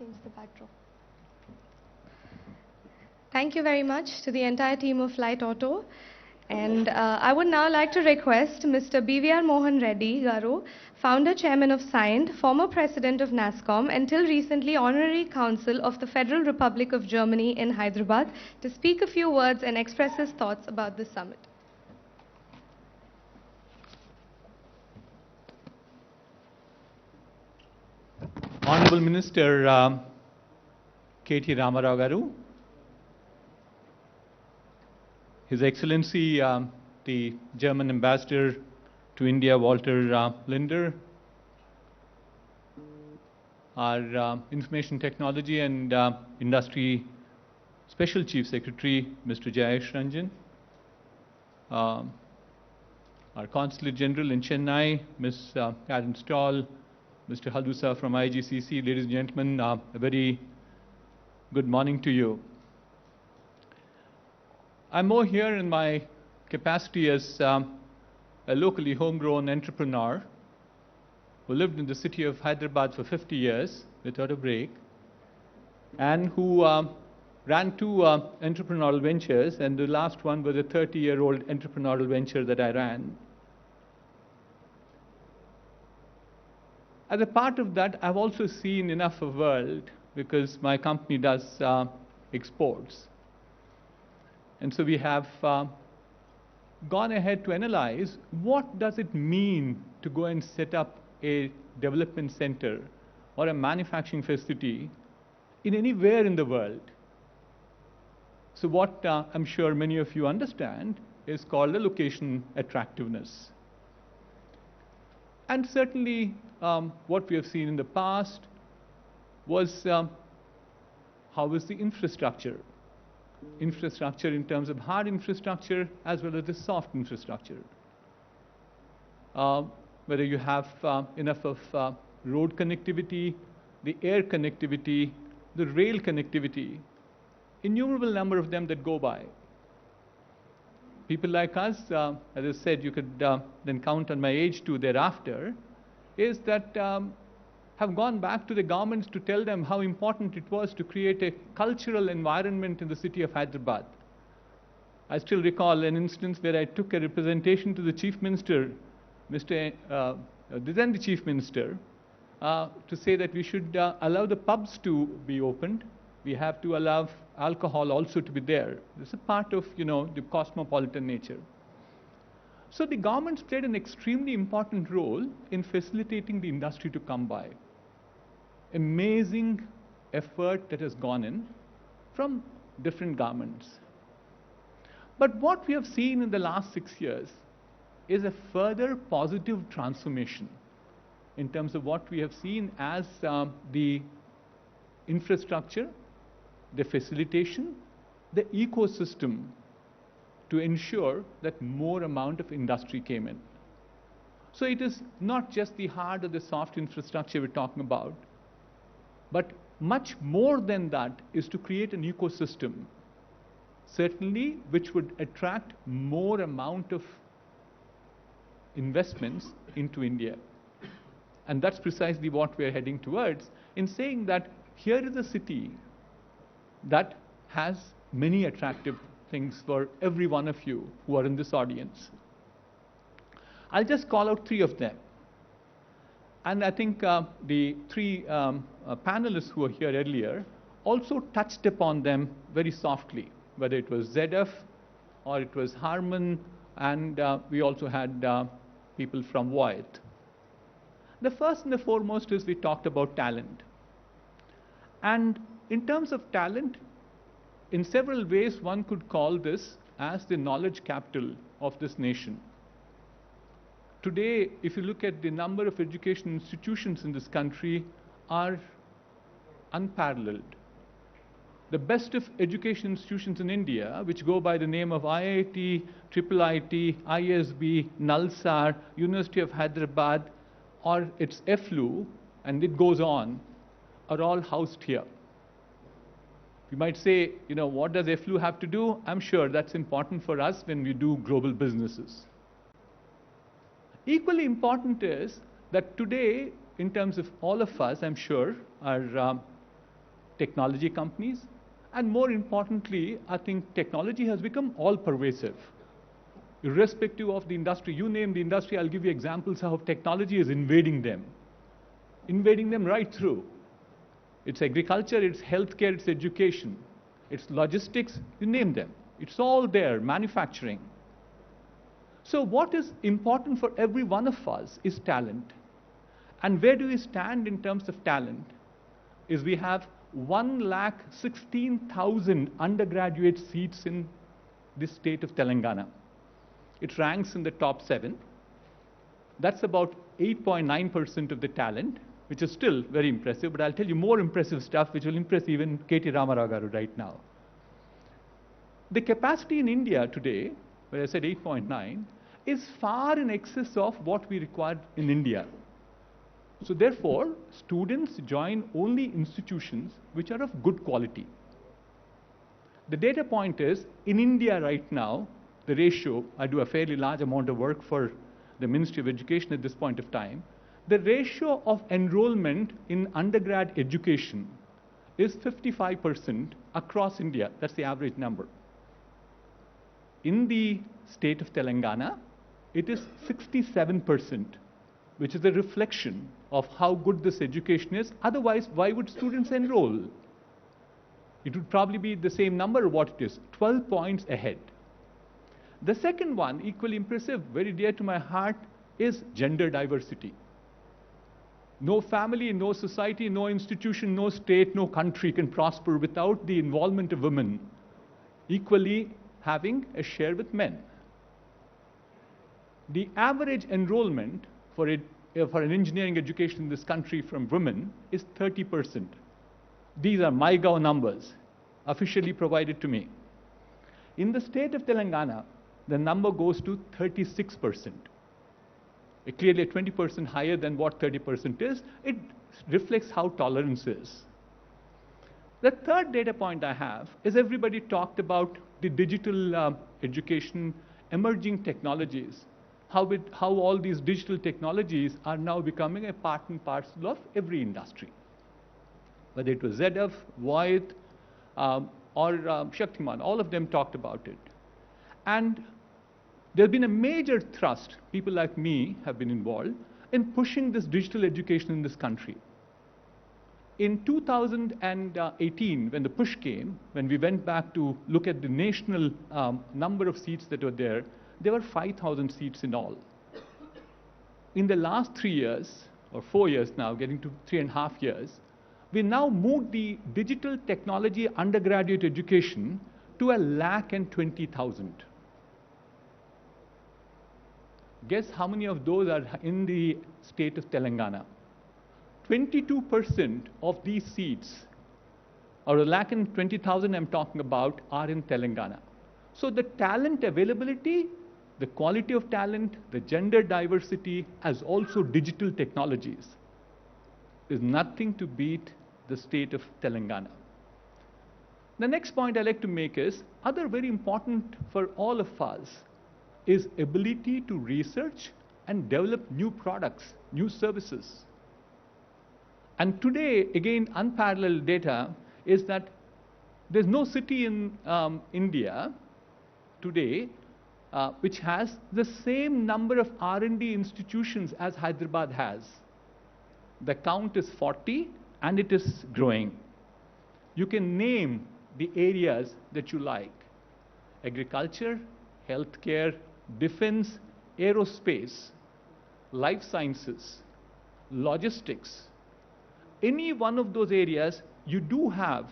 change the backdrop. Thank you very much to the entire team of Flight Auto. And I would now like to request Mr. BVR Mohan Reddy Garu, founder chairman of SIND, former president of NASCOM, and till recently honorary council of the Federal Republic of Germany in Hyderabad, to speak a few words and express his thoughts about this summit. Honorable Minister KTR Garu, His Excellency the German Ambassador to India, Walter Linder, our Information Technology and Industry Special Chief Secretary, Mr. Jayesh Ranjan, our Consulate General in Chennai, Ms. Karen Stahl, Mr. Haldusa from IGCC, ladies and gentlemen, a very good morning to you. I'm more here in my capacity as a locally homegrown entrepreneur who lived in the city of Hyderabad for 50 years without a break, and who ran two entrepreneurial ventures, and the last one was a 30-year-old entrepreneurial venture that I ran. As a part of that, I've also seen enough of the world because my company does exports. And so we have gone ahead to analyze what does it mean to go and set up a development center or a manufacturing facility in anywhere in the world. So what I'm sure many of you understand is called the location attractiveness. And certainly what we have seen in the past was how is the infrastructure in terms of hard infrastructure as well as the soft infrastructure. Whether you have enough of road connectivity, the air connectivity, the rail connectivity, innumerable number of them that go by. People like us, as I said, you could then count on my age too thereafter, is that have gone back to the governments to tell them how important it was to create a cultural environment in the city of Hyderabad. I still recall an instance where I took a representation to the Chief Minister, then the Chief Minister, to say that we should allow the pubs to be opened. We have to allow alcohol also to be there. This is a part of, the cosmopolitan nature. So the governments played an extremely important role in facilitating the industry to come by. Amazing effort that has gone in from different governments. But what we have seen in the last 6 years is a further positive transformation in terms of what we have seen as the infrastructure, the facilitation, the ecosystem to ensure that more amount of industry came in. So it is not just the hard or the soft infrastructure we're talking about, but much more than that is to create an ecosystem, certainly which would attract more amount of investments into India. And that's precisely what we're heading towards in saying that here is a city that has many attractive things for every one of you who are in this audience. I'll just call out 3 of them. And I think the 3 panelists who were here earlier also touched upon them very softly, whether it was ZF or it was Harman, and we also had people from Voith. The first and the foremost is we talked about talent. And in terms of talent, in several ways one could call this as the knowledge capital of this nation. Today, if you look at the number of education institutions in this country are unparalleled. The best of education institutions in India, which go by the name of IIT, IIIT, ISB, NALSAR, University of Hyderabad, or its FLU, and it goes on, are all housed here. You might say, what does FLU have to do? I'm sure that's important for us when we do global businesses. Equally important is that today, in terms of all of us, I'm sure, are technology companies, and more importantly, I think technology has become all-pervasive. Irrespective of the industry, you name the industry, I'll give you examples of how technology is invading them right through. It's agriculture, it's healthcare, it's education, it's logistics, you name them. It's all there, manufacturing. So what is important for every one of us is talent. And where do we stand in terms of talent? Is we have 116,000 undergraduate seats in the state of Telangana. It ranks in the top 7. That's about 8.9% of the talent, which is still very impressive, but I'll tell you more impressive stuff which will impress even KTR Garu right now. The capacity in India today, where I said 8.9, is far in excess of what we require in India. So therefore, students join only institutions which are of good quality. The data point is, in India right now, the ratio, I do a fairly large amount of work for the Ministry of Education at this point of time, the ratio of enrollment in undergrad education is 55% across India. That's the average number. In the state of Telangana, it is 67%, which is a reflection of how good this education is. Otherwise, why would students enroll? It would probably be the same number of what it is, 12 points ahead. The second one, equally impressive, very dear to my heart, is gender diversity. No family, no society, no institution, no state, no country can prosper without the involvement of women equally having a share with men. The average enrollment for an engineering education in this country from women is 30%. These are MyGov numbers, officially provided to me. In the state of Telangana, the number goes to 36%. Clearly 20% higher than what 30% is. It reflects how tolerance is. The third data point I have is everybody talked about the digital education, emerging technologies, how all these digital technologies are now becoming a part and parcel of every industry. Whether it was ZF, Voith, or Shaktiman, all of them talked about it. And there's been a major thrust, people like me have been involved, in pushing this digital education in this country. In 2018, when the push came, when we went back to look at the national number of seats that were there were 5,000 seats in all. In the last 3 years, or 4 years now, getting to 3.5 years, we now moved the digital technology undergraduate education to 120,000. Guess how many of those are in the state of Telangana? 22% of these seats, or 120,000 I'm talking about, are in Telangana. So the talent availability, the quality of talent, the gender diversity, as also digital technologies, is nothing to beat the state of Telangana. The next point I'd like to make is, other very important for all of us is ability to research and develop new products, new services. And today, again, unparalleled data is that there's no city in India today which has the same number of R&D institutions as Hyderabad has. The count is 40 and it is growing. You can name the areas that you like: agriculture, healthcare, defense, aerospace, life sciences, logistics. Any one of those areas, you do have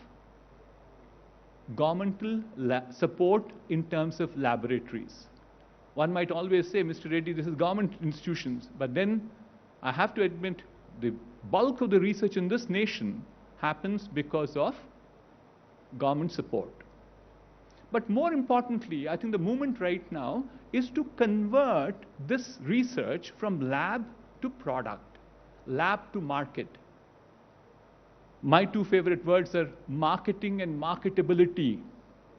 governmental support in terms of laboratories. One might always say, Mr. Reddy, this is government institutions, but then I have to admit the bulk of the research in this nation happens because of government support. But more importantly, I think the movement right now is to convert this research from lab to product, lab to market. My two favorite words are marketing and marketability.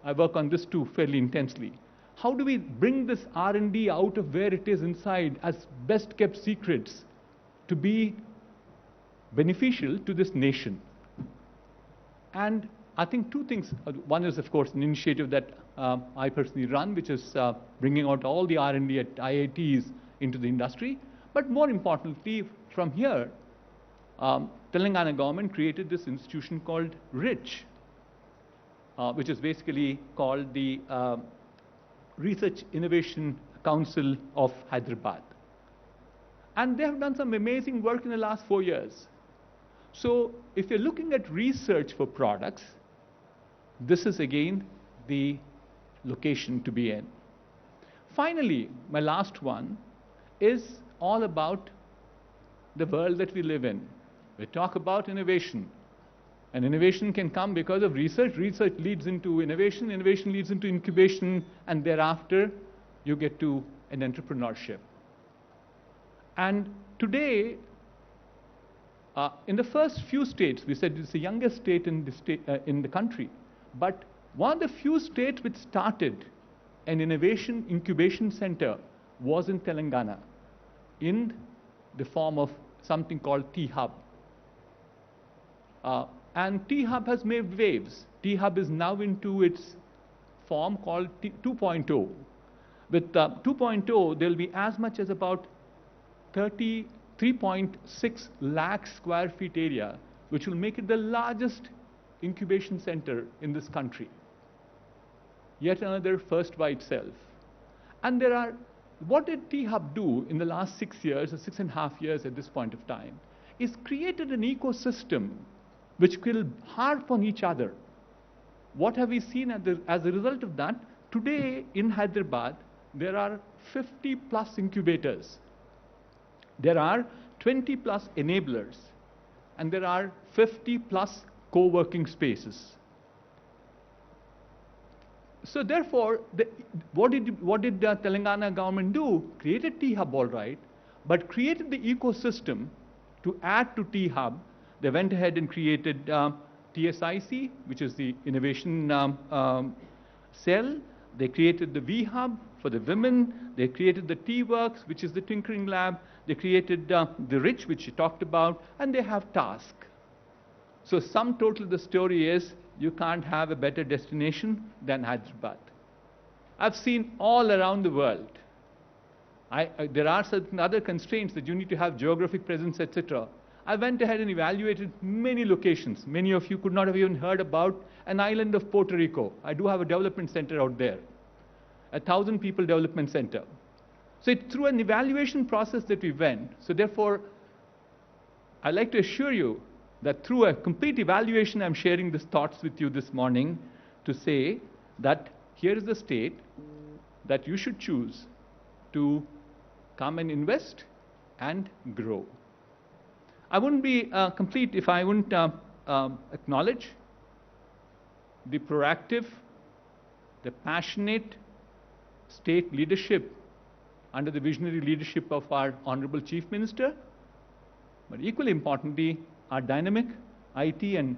I work on this too fairly intensely. How do we bring this R&D out of where it is inside as best kept secrets to be beneficial to this nation? And I think two things. One is, of course, an initiative that I personally run, which is bringing out all the R&D at IITs into the industry. But more importantly, from here, Telangana government created this institution called RICH, which is basically called the Research Innovation Council of Hyderabad. And they have done some amazing work in the last 4 years. So if you're looking at research for products, this is again the location to be in. Finally, my last one is all about the world that we live in. We talk about innovation. And innovation can come because of research. Research leads into innovation. Innovation leads into incubation. And thereafter, you get to an entrepreneurship. And today, in the first few states, we said it's the youngest state in the country. But one of the few states which started an innovation incubation center was in Telangana, in the form of something called T-Hub. And T-Hub has made waves. T-Hub is now into its form called 2.0. With 2.0, there will be as much as about 3.6 lakh square feet area, which will make it the largest incubation center in this country. Yet another first by itself. And what did T-Hub do in the last 6 years, or 6.5 years at this point of time, is created an ecosystem which will harp on each other. What have we seen as a result of that? Today in Hyderabad, there are 50 plus incubators. There are 20 plus enablers. And there are 50 plus co-working spaces. So therefore, what did the Telangana government do? Created T-Hub, all right, but created the ecosystem to add to T-Hub. They went ahead and created TSIC, which is the innovation cell. They created the V-Hub for the women. They created the T-Works, which is the tinkering lab. They created the RICH, which you talked about, and they have Task. So sum total of the story is, you can't have a better destination than Hyderabad. I've seen all around the world. There are certain other constraints that you need to have geographic presence, etc. I went ahead and evaluated many locations. Many of you could not have even heard about an island of Puerto Rico. I do have a development center out there, 1,000 people development center. So it's through an evaluation process that we went. So therefore, I'd like to assure you that through a complete evaluation, I'm sharing these thoughts with you this morning to say that here is the state that you should choose to come and invest and grow. I wouldn't be complete if I wouldn't acknowledge the proactive, the passionate state leadership under the visionary leadership of our Honorable Chief Minister, but equally importantly, our dynamic IT and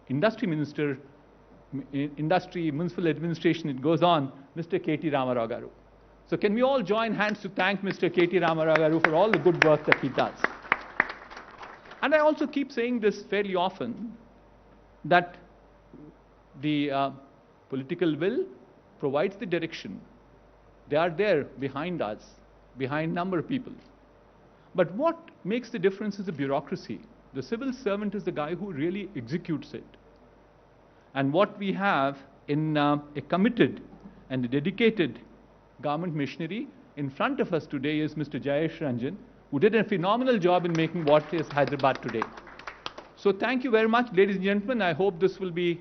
Industry Minister, Industry, Municipal Administration, it goes on, Mr. KT Ramarao Garu. So can we all join hands to thank Mr. KT Ramarao Garu for all the good work that he does? And I also keep saying this fairly often, that the political will provides the direction. They are there behind us, behind a number of people. But what makes the difference is the bureaucracy. The civil servant is the guy who really executes it. And what we have in a committed and a dedicated government machinery in front of us today is Mr. Jayesh Ranjan, who did a phenomenal job in making what is Hyderabad today. So thank you very much, ladies and gentlemen. I hope this will be,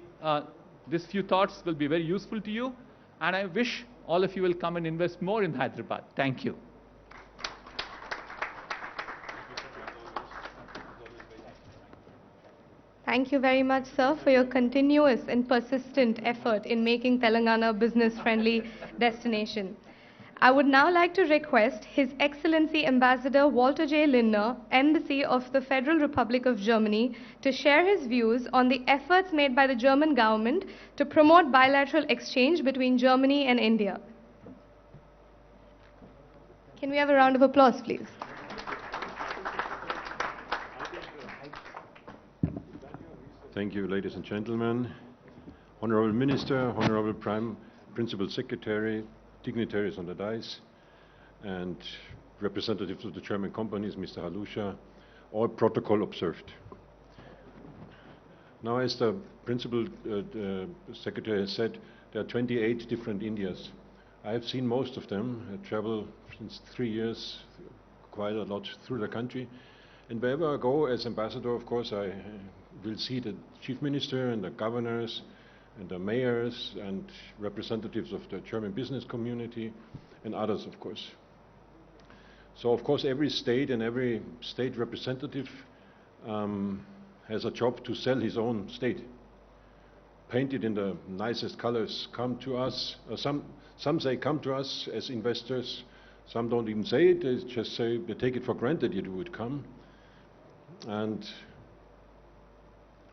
these few thoughts will be very useful to you. And I wish all of you will come and invest more in Hyderabad. Thank you. Thank you very much, sir, for your continuous and persistent effort in making Telangana a business-friendly destination. I would now like to request His Excellency Ambassador Walter J. Lindner, Embassy of the Federal Republic of Germany, to share his views on the efforts made by the German government to promote bilateral exchange between Germany and India. Can we have a round of applause, please? Thank you, ladies and gentlemen. Honorable Minister, Honorable Principal Secretary, dignitaries on the dais, and representatives of the German companies, Mr. Halusha, all protocol observed. Now, as the Principal Secretary has said, there are 28 different Indias. I have seen most of them. I travel since 3 years quite a lot through the country. And wherever I go as ambassador, of course, I will see the chief minister and the governors and the mayors and representatives of the German business community and others, of course. So, of course, every state and every state representative has a job to sell his own state. Paint it in the nicest colors. Come to us. Some say come to us as investors. Some don't even say it. They just say they take it for granted you would come. And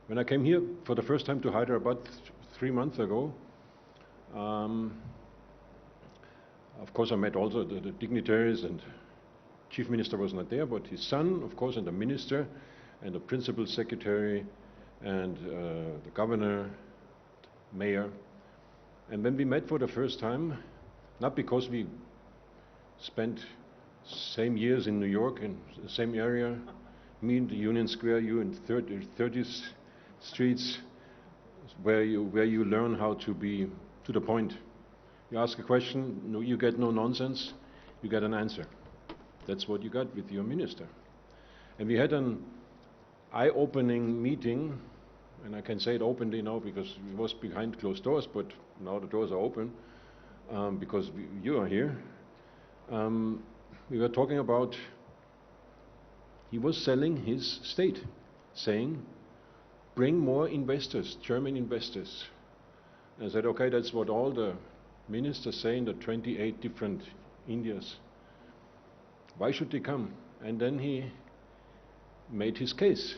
when I came here for the first time to Hyderabad 3 months ago, of course I met also the dignitaries, and chief minister was not there, but his son, of course, and the minister, and the principal secretary, and the governor, mayor. And when we met for the first time, not because we spent same years in New York, in the same area, me in the Union Square, you in 30th streets, where you learn how to be to the point. You ask a question, no, you get no nonsense, you get an answer. That's what you got with your minister. And we had an eye-opening meeting, and I can say it openly now because it was behind closed doors, but now the doors are open because you are here. We were talking about, he was selling his state, saying, bring more investors, German investors. And I said, okay, that's what all the ministers say in the 28 different Indias. Why should they come? And then he made his case.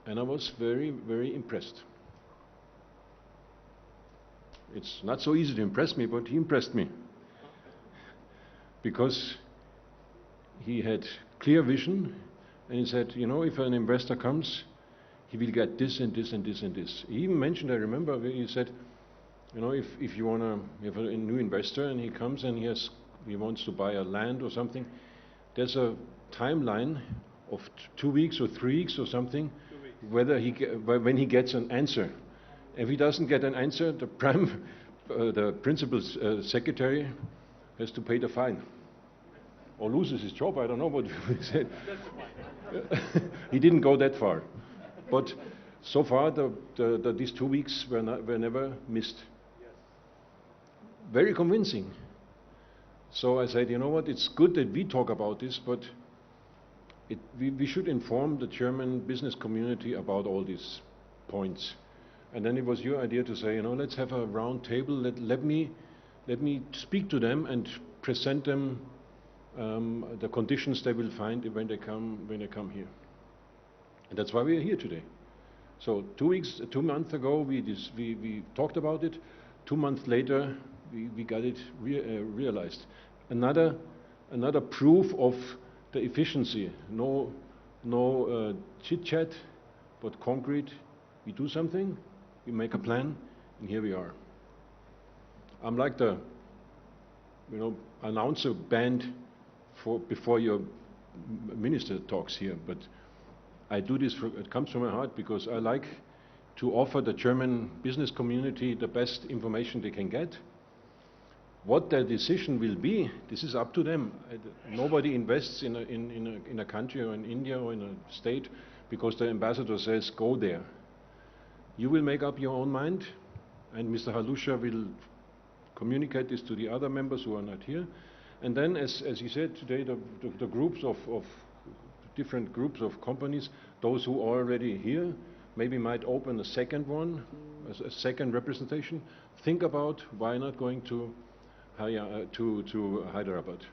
And I was very, very impressed. It's not so easy to impress me, but he impressed me. Because he had clear vision, and he said, you know, if an investor comes, he will get this and this and this and this. He even mentioned, I remember, he said, you know, if you want to have a new investor and he comes and he wants to buy a land or something, there's a timeline of 2 weeks or 3 weeks or something, whether when he gets an answer. If he doesn't get an answer, the principal secretary has to pay the fine. Or loses his job, I don't know what he said. He didn't go that far. But so far, these 2 weeks were never missed. Very convincing. So I said, you know what, it's good that we talk about this, but we should inform the German business community about all these points. And then it was your idea to say, you know, let's have a round table. Let me speak to them and present them the conditions they will find when they come here. And that's why we are here today. So 2 months ago we talked about it. 2 months later we got it realized. Another proof of the efficiency. No chit chat, but concrete. We do something, we make a plan, and here we are. I'm like the announcer band before your minister talks here, but I do this, it comes from my heart because I like to offer the German business community the best information they can get. What their decision will be, this is up to them. Nobody invests in a country or in India or in a state because the ambassador says, go there. You will make up your own mind, and Mr. Halusha will communicate this to the other members who are not here. And then, as he said today, the groups of different groups of companies, those who are already here, maybe might open a second one, a second representation. Think about why not going to Hyderabad.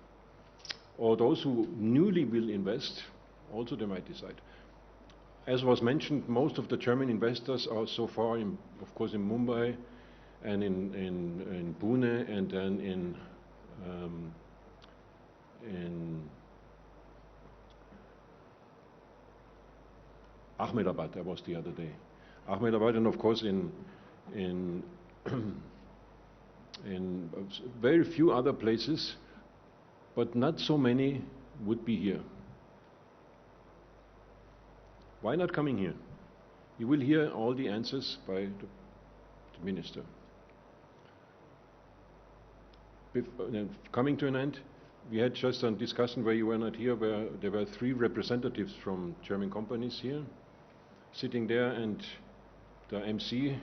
Or those who newly will invest, also they might decide. As was mentioned, most of the German investors are so far, of course, in Mumbai and in Pune, and then in Ahmedabad, I was the other day. Ahmedabad, and of course in in very few other places, but not so many would be here. Why not coming here? You will hear all the answers by the minister. Coming to an end, we had just a discussion where you were not here, where there were 3 representatives from German companies here, sitting there, and the MC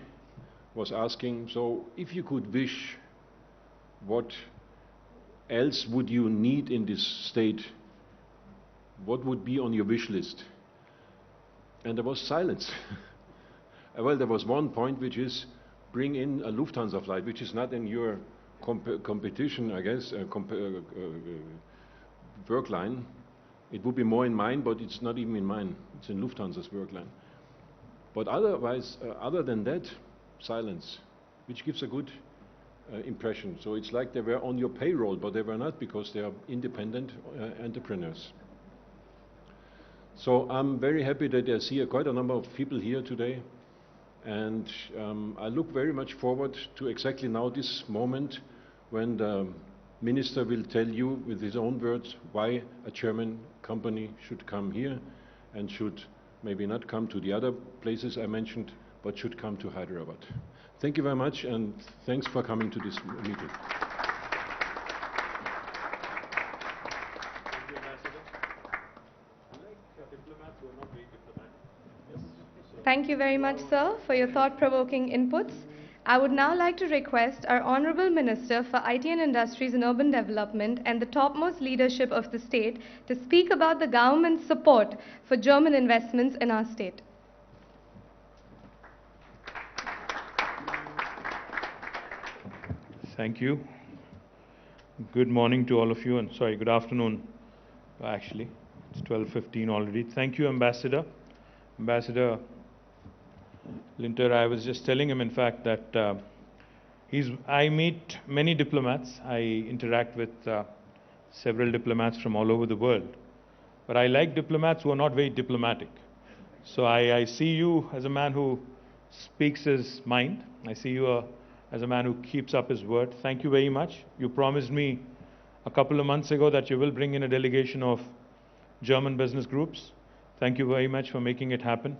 was asking, so if you could wish, what else would you need in this state? What would be on your wish list? And there was silence. Well, there was one point, which is bring in a Lufthansa flight, which is not in your competition, I guess, work line. It would be more in mine, but it's not even in mine. It's in Lufthansa's work line. But otherwise, other than that, silence, which gives a good impression. So it's like they were on your payroll, but they were not, because they are independent entrepreneurs. So I'm very happy that I see quite a number of people here today, and I look very much forward to exactly now this moment when the minister will tell you with his own words why a German company should come here and should maybe not come to the other places I mentioned, but should come to Hyderabad. Thank you very much, and thanks for coming to this meeting. Thank you very much, sir, for your thought-provoking inputs. I would now like to request our Honorable Minister for IT and Industries and Urban Development and the topmost leadership of the state to speak about the government's support for German investments in our state. Thank you. Good morning to all of you, and sorry, good afternoon, actually. It's 12:15 already. Thank you, Ambassador. Ambassador Linter, I was just telling him, in fact, that I meet many diplomats. I interact with several diplomats from all over the world. But I like diplomats who are not very diplomatic. So I see you as a man who speaks his mind. I see you as a man who keeps up his word. Thank you very much. You promised me a couple of months ago that you will bring in a delegation of German business groups. Thank you very much for making it happen.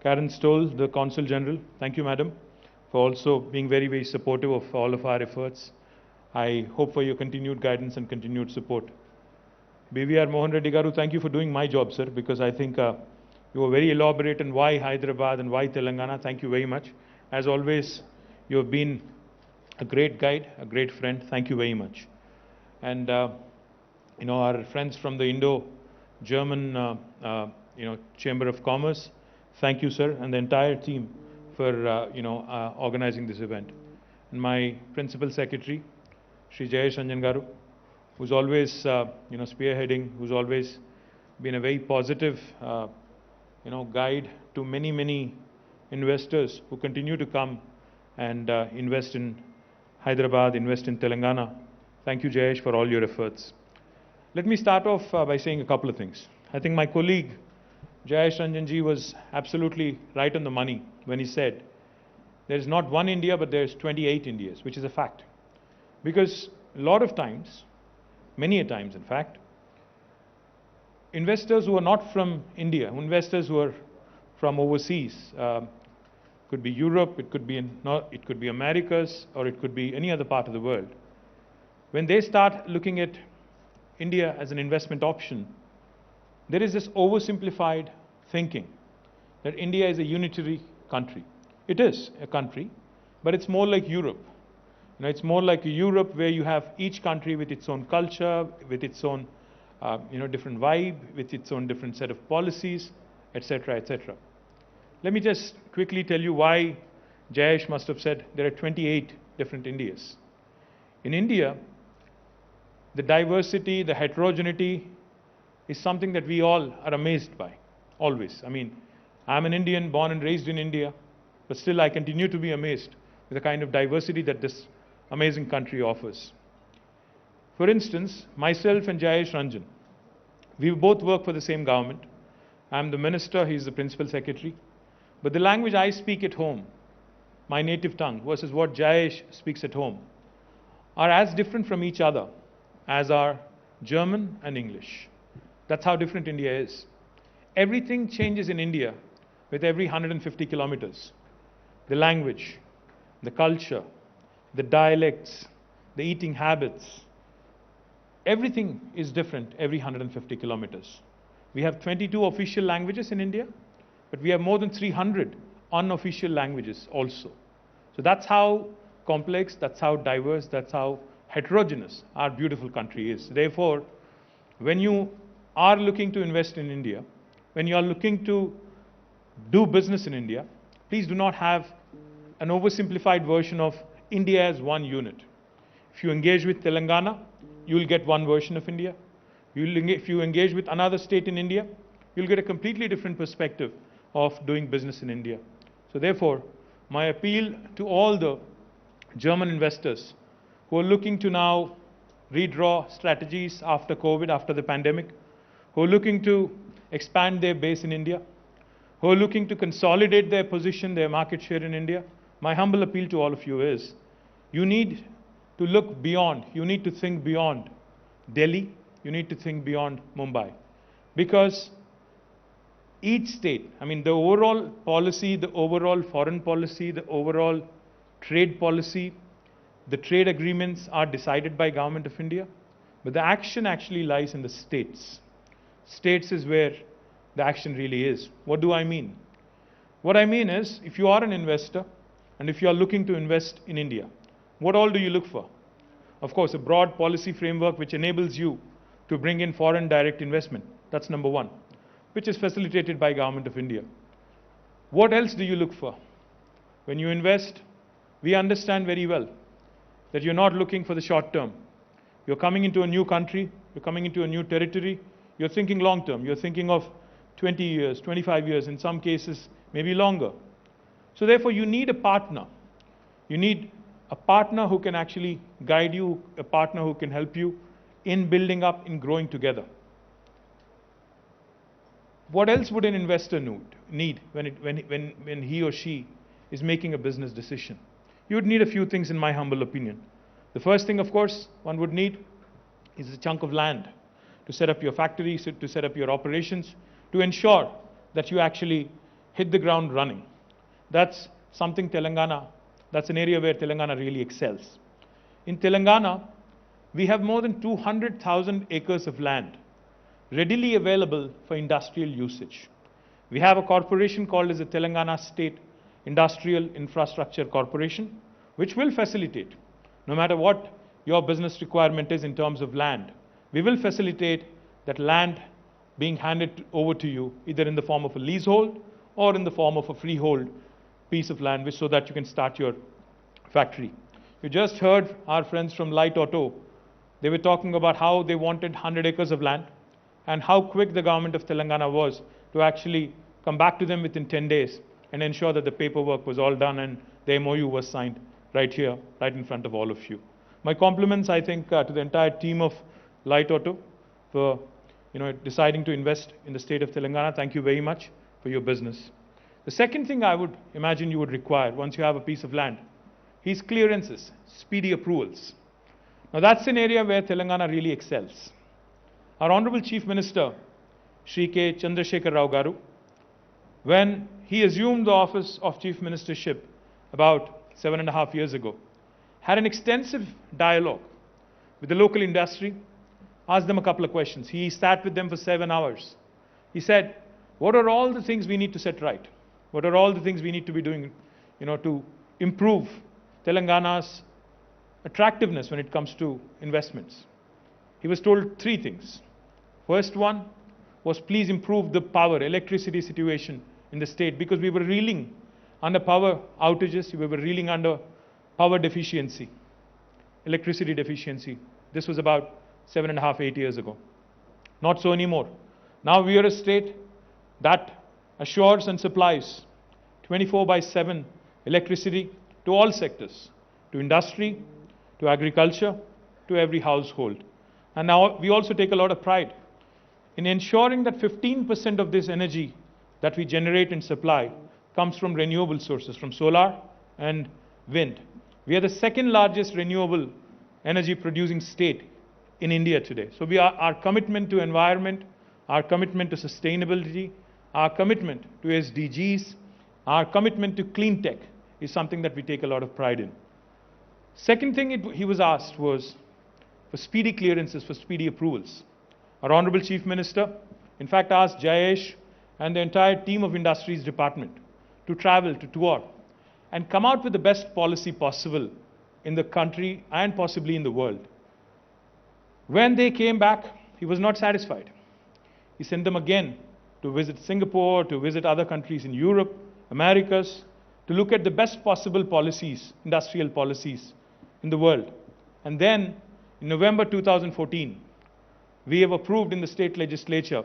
Karen Stoll, the Consul General, thank you, Madam, for also being very, very supportive of all of our efforts. I hope for your continued guidance and continued support. BVR Mohan Reddy Garu, thank you for doing my job, sir, because I think you were very elaborate on why Hyderabad and why Telangana. Thank you very much. As always, you have been a great guide, a great friend. Thank you very much. And, our friends from the Indo-German, Chamber of Commerce, thank you, sir, and the entire team for, organizing this event. And my Principal Secretary, Shri Jayesh Ranjan Garu, who's always, spearheading, who's always been a very positive, guide to many, many investors who continue to come and invest in Hyderabad, invest in Telangana. Thank you, Jayesh, for all your efforts. Let me start off by saying a couple of things. I think my colleague, Jayesh Ranjanji, was absolutely right on the money when he said, there is not one India, but there's 28 Indias, which is a fact. Because a lot of times, many a times in fact, investors who are not from India, investors who are from overseas, could be Europe, it could be Americas, or it could be any other part of the world. When they start looking at India as an investment option, there is this oversimplified thinking that India is a unitary country. It is a country, but it's more like Europe. It's more like Europe where you have each country with its own culture, with its own, different vibe, with its own different set of policies, etc., etc. Let me just quickly tell you why Jayesh must have said there are 28 different Indias. In India, the diversity, the heterogeneity is something that we all are amazed by, always. I mean, I'm an Indian, born and raised in India, but still I continue to be amazed with the kind of diversity that this amazing country offers. For instance, myself and Jayesh Ranjan, we both work for the same government. I'm the minister, he's the principal secretary. But the language I speak at home, my native tongue, versus what Jayesh speaks at home, are as different from each other as are German and English. That's how different India is. Everything changes in India with every 150 kilometers. The language, the culture, the dialects, the eating habits, everything is different every 150 kilometers. We have 22 official languages in India, but we have more than 300 unofficial languages also. So that's how complex, that's how diverse, that's how heterogeneous our beautiful country is. Therefore, when you are looking to invest in India, when you are looking to do business in India, please do not have an oversimplified version of India as one unit. If you engage with Telangana, you will get one version of India. If you engage with another state in India, you'll get a completely different perspective of doing business in India. So therefore, my appeal to all the German investors who are looking to now redraw strategies after COVID, after the pandemic, who are looking to expand their base in India, who are looking to consolidate their position, their market share in India, my humble appeal to all of you is, you need to look beyond, you need to think beyond Delhi, you need to think beyond Mumbai. Because each state, I mean the overall policy, the overall foreign policy, the overall trade policy, the trade agreements are decided by Government of India, but the action actually lies in the states. States is where the action really is. What do I mean? What I mean is, if you are an investor and if you are looking to invest in India, what all do you look for? Of course, a broad policy framework which enables you to bring in foreign direct investment. That's number one, which is facilitated by Government of India. What else do you look for? When you invest, we understand very well that you're not looking for the short term. You're coming into a new country, you're coming into a new territory, you're thinking long term, you're thinking of 20 years, 25 years, in some cases, maybe longer. So therefore, you need a partner. You need a partner who can actually guide you, a partner who can help you in building up, in growing together. What else would an investor need when he or she is making a business decision? You would need a few things in my humble opinion. The first thing, of course, one would need is a chunk of land to set up your factory, to set up your operations, to ensure that you actually hit the ground running. That's something that's an area where Telangana really excels. In Telangana, we have more than 200,000 acres of land readily available for industrial usage. We have a corporation called as the Telangana State Industrial Infrastructure Corporation, which will facilitate, no matter what your business requirement is in terms of land, we will facilitate that land being handed over to you, either in the form of a leasehold or in the form of a freehold piece of land, so that you can start your factory. You just heard our friends from Light Auto. They were talking about how they wanted 100 acres of land and how quick the government of Telangana was to actually come back to them within 10 days and ensure that the paperwork was all done and the MOU was signed right here, right in front of all of you. My compliments, I think, to the entire team of Light Auto for deciding to invest in the state of Telangana. Thank you very much for your business. The second thing I would imagine you would require once you have a piece of land is clearances, speedy approvals. Now that's an area where Telangana really excels. Our Honorable Chief Minister, Shri K. Chandrasekhar Rao Garu, when he assumed the office of Chief Ministership about 7.5 years ago, had an extensive dialogue with the local industry, asked them a couple of questions. He sat with them for 7 hours. He said, what are all the things we need to set right? What are all the things we need to be doing, to improve Telangana's attractiveness when it comes to investments? He was told 3 things. First one was, please improve the electricity situation in the state, because we were reeling under power outages, we were reeling under power deficiency, electricity deficiency. This was about 7.5, 8 years ago. Not so anymore. Now we are a state that assures and supplies 24/7 electricity to all sectors, to industry, to agriculture, to every household. And now we also take a lot of pride in ensuring that 15% of this energy that we generate and supply comes from renewable sources, from solar and wind. We are the second largest renewable energy producing state in India today. So our commitment to environment, our commitment to sustainability, our commitment to SDGs, our commitment to clean tech is something that we take a lot of pride in. Second thing he was asked was for speedy clearances, for speedy approvals. Our Honorable Chief Minister, in fact, asked Jayesh and the entire team of Industries Department to travel, to tour, and come out with the best policy possible in the country and possibly in the world. When they came back, he was not satisfied. He sent them again to visit Singapore, to visit other countries in Europe, Americas, to look at the best possible policies, industrial policies in the world. And then, in November 2014, we have approved in the state legislature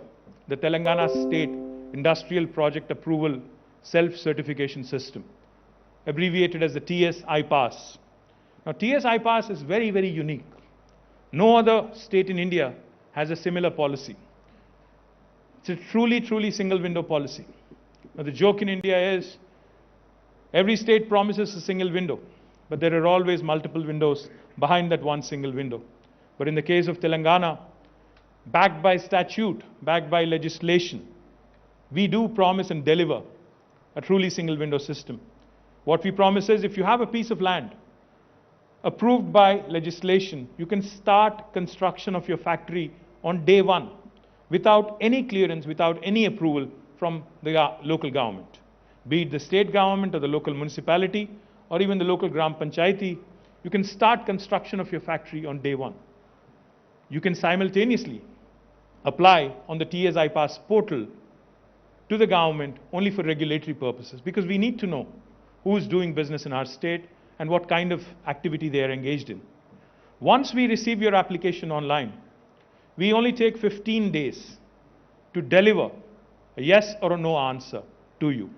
the Telangana State Industrial Project Approval Self-Certification System, abbreviated as the TS-IPASS. Now, TS-IPASS is very, very unique. No other state in India has a similar policy. It's a truly, truly single window policy. Now, the joke in India is every state promises a single window, but there are always multiple windows behind that one single window. But in the case of Telangana, backed by statute, backed by legislation, we do promise and deliver a truly single window system. What we promise is if you have a piece of land approved by legislation, you can start construction of your factory on day one without any clearance, without any approval from the local government, be it the state government or the local municipality or even the local Gram Panchayati. You can start construction of your factory on day one. You can simultaneously apply on the TS-IPASS portal to the government only for regulatory purposes, because we need to know who is doing business in our state and what kind of activity they are engaged in. Once we receive your application online, we only take 15 days to deliver a yes or a no answer to you.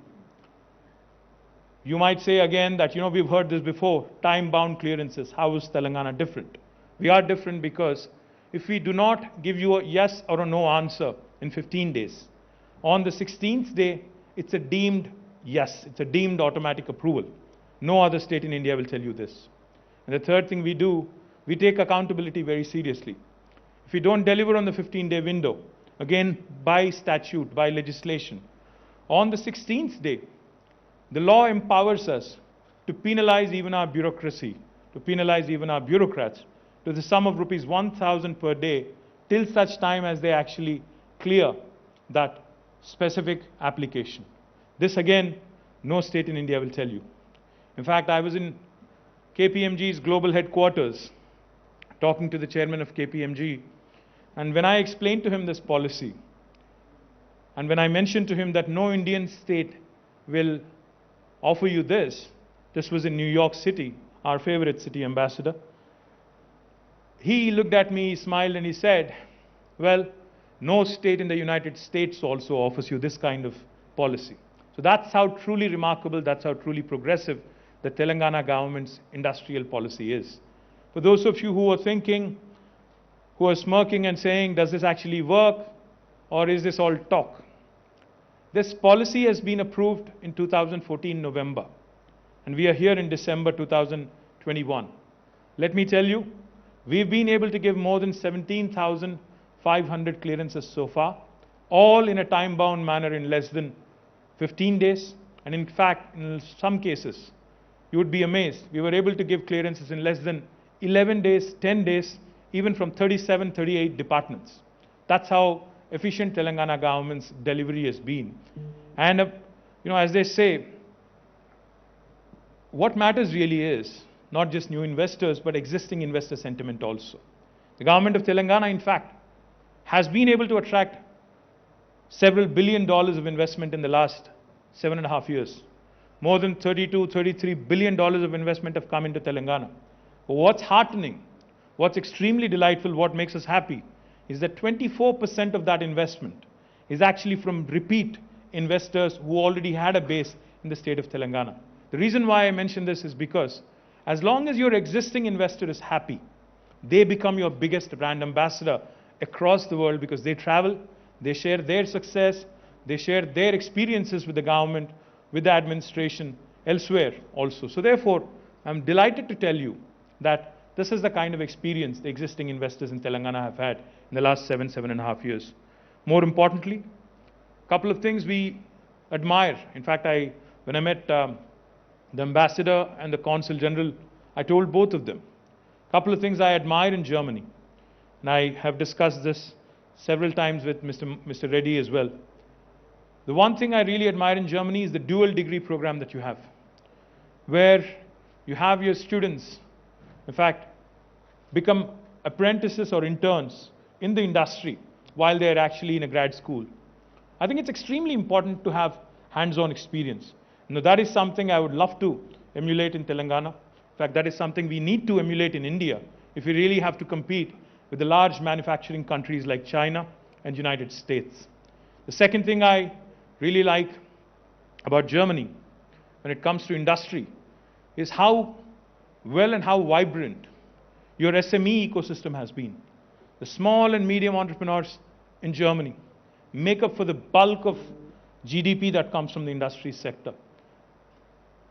You might say again that, we've heard this before, time-bound clearances. How is Telangana different? We are different because if we do not give you a yes or a no answer in 15 days, on the 16th day, it's a deemed yes. It's a deemed automatic approval. No other state in India will tell you this. And the third thing we do, we take accountability very seriously. If we don't deliver on the 15-day window, again, by statute, by legislation, on the 16th day, the law empowers us to penalize even our bureaucracy, to penalize even our bureaucrats, to the sum of rupees 1,000 per day, till such time as they actually clear that specific application. This again, no state in India will tell you. In fact, I was in KPMG's global headquarters talking to the chairman of KPMG, and when I explained to him this policy, and when I mentioned to him that no Indian state will offer you this was in New York City, our favorite city, Ambassador, he looked at me, he smiled, and he said, well, no state in the United States also offers you this kind of policy. So that's how truly remarkable, that's how truly progressive the Telangana government's industrial policy is. For those of you who are thinking, who are smirking and saying, does this actually work, or is this all talk? This policy has been approved in 2014 November, and we are here in December 2021. Let me tell you, we've been able to give more than 17,500 clearances so far, all in a time-bound manner in less than 15 days. And in fact, in some cases, you would be amazed, we were able to give clearances in less than 11 days, 10 days, even from 37, 38 departments. That's how efficient Telangana government's delivery has been. And, as they say, what matters really is not just new investors, but existing investor sentiment also. The government of Telangana, in fact, has been able to attract several $1 billion of investment in the last 7.5 years. More than $32, $33 billion of investment have come into Telangana. But what's heartening, what's extremely delightful, what makes us happy, is that 24% of that investment is actually from repeat investors who already had a base in the state of Telangana. The reason why I mention this is because as long as your existing investor is happy, they become your biggest brand ambassador across the world, because they travel, They share their success. They share their experiences with the government, with the administration, elsewhere also. So therefore, I'm delighted to tell you that this is the kind of experience the existing investors in Telangana have had in the last 7.5 years. More importantly, a couple of things we admire. In fact, when I met the ambassador and the consul general, I told both of them a couple of things I admire in Germany. And I have discussed this several times with Mr. Reddy as well. The one thing I really admire in Germany is the dual degree program that you have, where you have your students, in fact, become apprentices or interns in the industry while they are actually in a grad school. I think it's extremely important to have hands-on experience. Now, that is something I would love to emulate in Telangana. In fact, that is something we need to emulate in India if we really have to compete with the large manufacturing countries like China and United States. The second thing I really like about Germany when it comes to industry is how well and how vibrant your SME ecosystem has been. The small and medium entrepreneurs in Germany make up for the bulk of GDP that comes from the industry sector.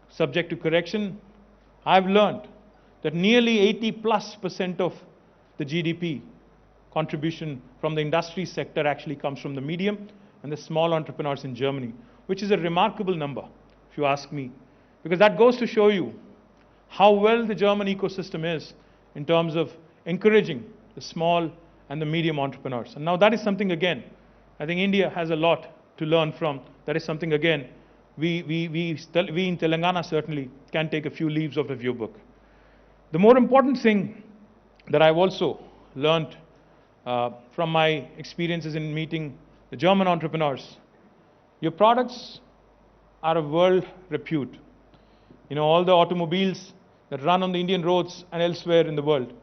Subject to correction, I've learned that nearly 80+% of the GDP contribution from the industry sector actually comes from the medium and the small entrepreneurs in Germany, which is a remarkable number, if you ask me, because that goes to show you how well the German ecosystem is in terms of encouraging the small and the medium entrepreneurs. And now that is something, again, I think India has a lot to learn from. That is something, again, we in Telangana certainly can take a few leaves of the view book. The more important thing that I've also learned from my experiences in meeting the German entrepreneurs, your products are of world repute. You know, all the automobiles that run on the Indian roads and elsewhere in the world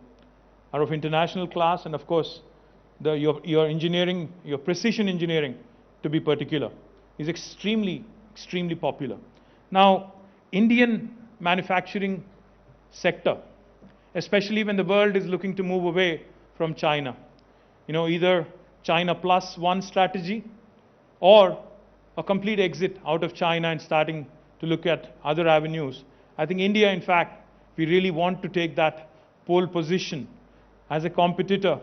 are of international class, and of course, your engineering, your precision engineering, to be particular, is extremely popular. Now, Indian manufacturing sector, especially when the world is looking to move away from China, you know, either China plus one strategy or a complete exit out of China and starting to look at other avenues. I think India, in fact, if we really want to take that pole position as a competitor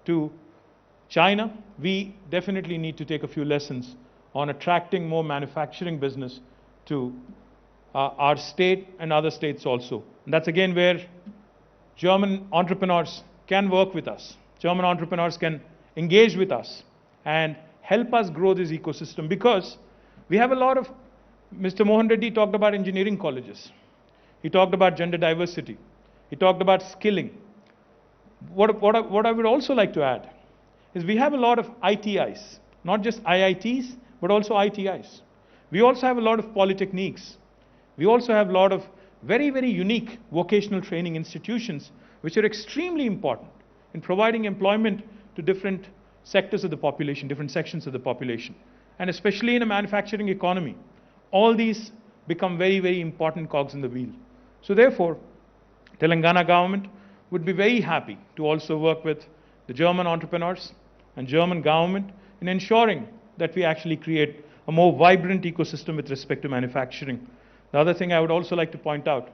to China, we definitely need to take a few lessons on attracting more manufacturing business to our state and other states also. And that's again where German entrepreneurs can work with us. German entrepreneurs can engage with us and help us grow this ecosystem, because we have a lot of, Mr. Mohan Reddy talked about engineering colleges. He talked about gender diversity. He talked about skilling. What I would also like to add is we have a lot of ITIs, not just IITs, but also ITIs. We also have a lot of polytechniques. We also have a lot of very, very unique vocational training institutions, which are extremely important in providing employment to different sectors of the population, different sections of the population. And especially in a manufacturing economy, all these become very, very important cogs in the wheel. So therefore, Telangana government would be very happy to also work with the German entrepreneurs and German government in ensuring that we actually create a more vibrant ecosystem with respect to manufacturing. The other thing I would also like to point out,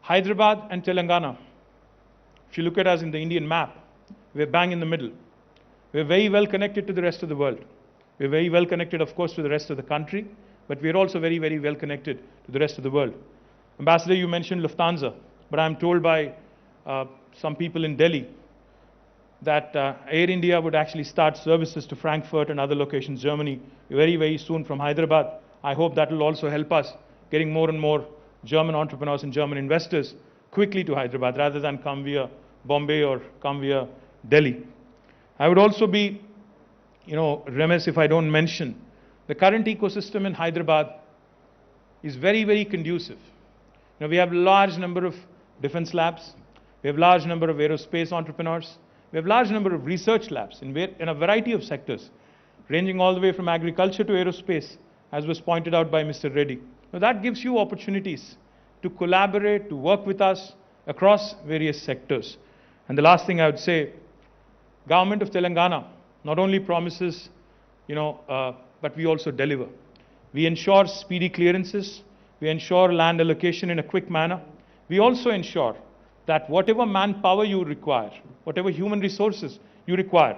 Hyderabad and Telangana, if you look at us in the Indian map, we're bang in the middle. We're very well connected to the rest of the world. We're very well connected, of course, to the rest of the country, but we're also very, very well connected to the rest of the world. Ambassador, you mentioned Lufthansa, but I'm told by some people in Delhi that Air India would actually start services to Frankfurt and other locations, Germany, very, very soon from Hyderabad. I hope that will also help us getting more and more German entrepreneurs and German investors quickly to Hyderabad rather than come via Bombay or come via Delhi. I would also be, remiss if I don't mention the current ecosystem in Hyderabad is very, very conducive. We have a large number of defense labs. We have a large number of aerospace entrepreneurs. We have a large number of research labs in a variety of sectors, ranging all the way from agriculture to aerospace, as was pointed out by Mr. Reddy. Now that gives you opportunities to collaborate, to work with us across various sectors. And the last thing I would say, Government of Telangana not only promises, but we also deliver. We ensure speedy clearances. We ensure land allocation in a quick manner. We also ensure that whatever manpower you require, whatever human resources you require,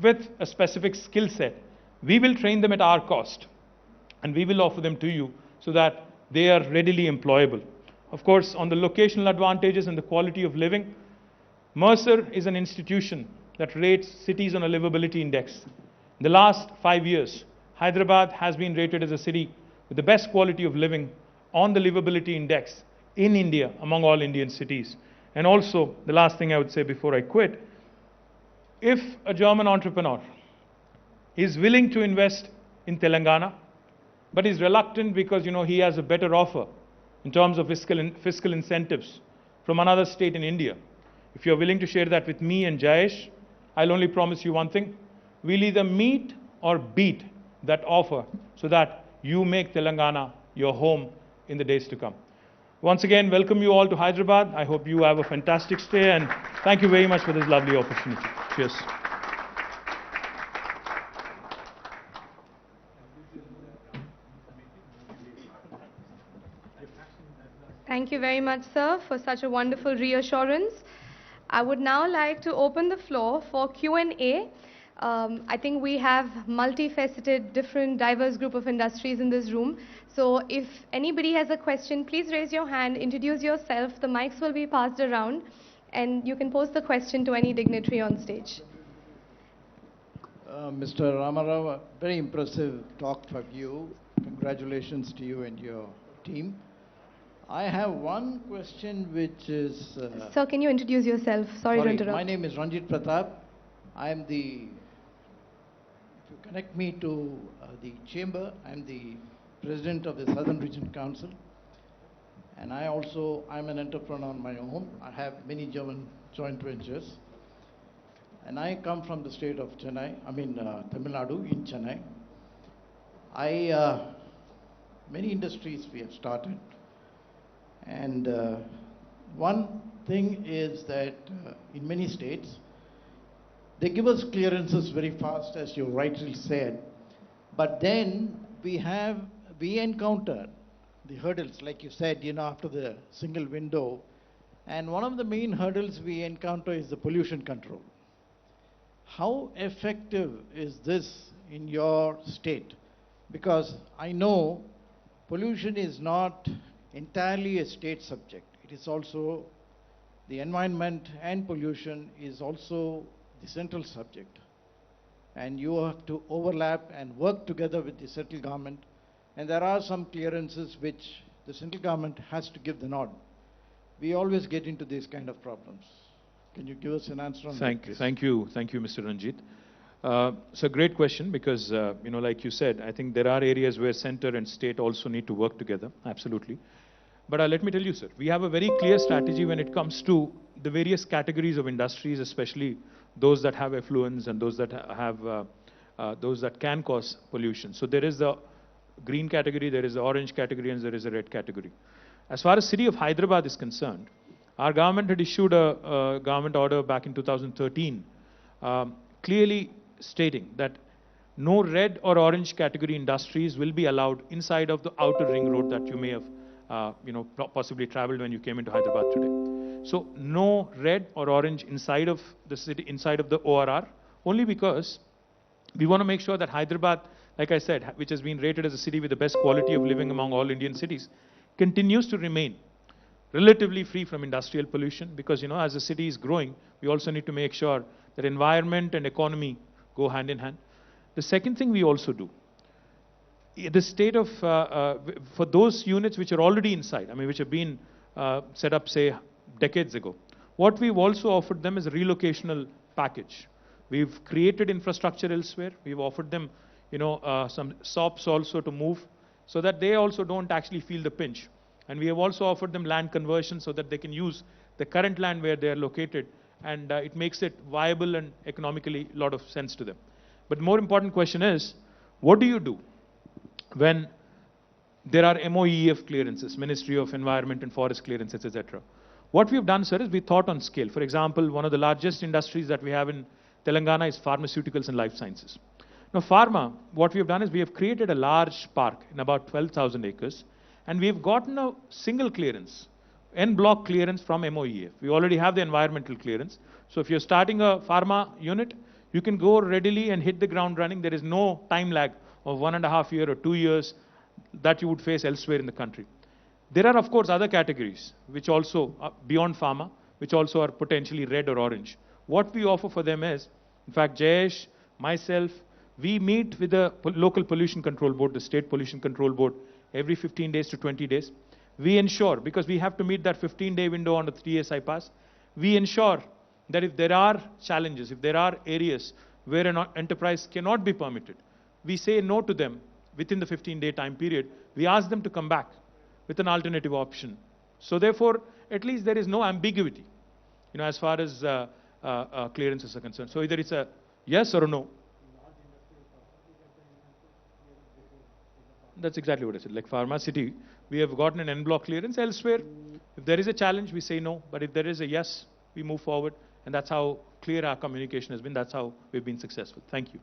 with a specific skill set, we will train them at our cost, and we will offer them to you so that they are readily employable. Of course, on the locational advantages and the quality of living, Mercer is an institution that rates cities on a livability index. In the last 5 years, Hyderabad has been rated as a city with the best quality of living on the livability index in India among all Indian cities. And also, the last thing I would say before I quit, if a German entrepreneur is willing to invest in Telangana, but is reluctant because he has a better offer in terms of fiscal incentives from another state in India, if you're willing to share that with me and Jayesh, I'll only promise you one thing: we'll either meet or beat that offer so that you make Telangana your home in the days to come. Once again, welcome you all to Hyderabad. I hope you have a fantastic stay, and thank you very much for this lovely opportunity. Cheers. Thank you very much, sir, for such a wonderful reassurance. I would now like to open the floor for Q&A. I think we have multifaceted, different, diverse group of industries in this room. So if anybody has a question, please raise your hand, introduce yourself. The mics will be passed around, and you can pose the question to any dignitary on stage. Mr. Ramarao, very impressive talk from you. Congratulations to you and your team. I have one question which is... Sir, can you introduce yourself? Sorry to interrupt. My name is Ranjit Pratap. I am the... If you connect me to the chamber, I am the president of the Southern Region Council. And I'm an entrepreneur on my own. I have many German joint ventures. And I come from the state of Chennai, Tamil Nadu in Chennai. Many industries we have started. And one thing is that in many states, they give us clearances very fast, as you rightly said. But then we encounter the hurdles, like you said, after the single window. And one of the main hurdles we encounter is the pollution control. How effective is this in your state? Because I know pollution is not entirely a state subject. It is also the environment, and pollution is also the central subject. And you have to overlap and work together with the central government. And there are some clearances which the central government has to give the nod. We always get into these kind of problems. Can you give us an answer on that, please? Thank you, Mr. Ranjit. It's a great question because, like you said, I think there are areas where center and state also need to work together, absolutely. But let me tell you, sir, we have a very clear strategy when it comes to the various categories of industries, especially those that have effluents and those that those that can cause pollution. So there is the green category, there is the orange category, and there is a red category. As far as city of Hyderabad is concerned, our government had issued a government order back in 2013, clearly stating that no red or orange category industries will be allowed inside of the outer ring road that you may have possibly traveled when you came into Hyderabad today. So no red or orange inside of the city, inside of the ORR, only because we want to make sure that Hyderabad, like I said, which has been rated as a city with the best quality of living among all Indian cities, continues to remain relatively free from industrial pollution, because as the city is growing, we also need to make sure that environment and economy go hand in hand. The second thing we also do, the state of, for those units which are already inside, which have been set up, say, decades ago, what we've also offered them is a relocational package. We've created infrastructure elsewhere. We've offered them, some SOPs also to move so that they also don't actually feel the pinch. And we have also offered them land conversion so that they can use the current land where they are located, and it makes it viable and economically a lot of sense to them. But the more important question is, what do you do when there are MOEF clearances, Ministry of Environment and Forest clearances, etc.? What we've done, sir, is we thought on scale. For example, one of the largest industries that we have in Telangana is pharmaceuticals and life sciences. Now, pharma, what we have done is we have created a large park in about 12,000 acres, and we have gotten a single clearance, en bloc clearance from MOEF. We already have the environmental clearance. So if you're starting a pharma unit, you can go readily and hit the ground running. There is no time lag of 1.5 years or 2 years that you would face elsewhere in the country. There are, of course, other categories which also are beyond pharma, which also are potentially red or orange. What we offer for them is, in fact, Jayesh, myself, we meet with the local pollution control board, the state pollution control board, every 15 days to 20 days. We ensure, because we have to meet that 15-day window on the 3SI pass, we ensure that if there are challenges, if there are areas where an enterprise cannot be permitted, we say no to them within the 15-day time period. We ask them to come back with an alternative option. So therefore, at least there is no ambiguity, as far as clearances are concerned. So either it's a yes or a no. That's exactly what I said. Like Pharma City, we have gotten an en bloc clearance. Elsewhere, if there is a challenge, we say no. But if there is a yes, we move forward. And that's how clear our communication has been. That's how we've been successful. Thank you.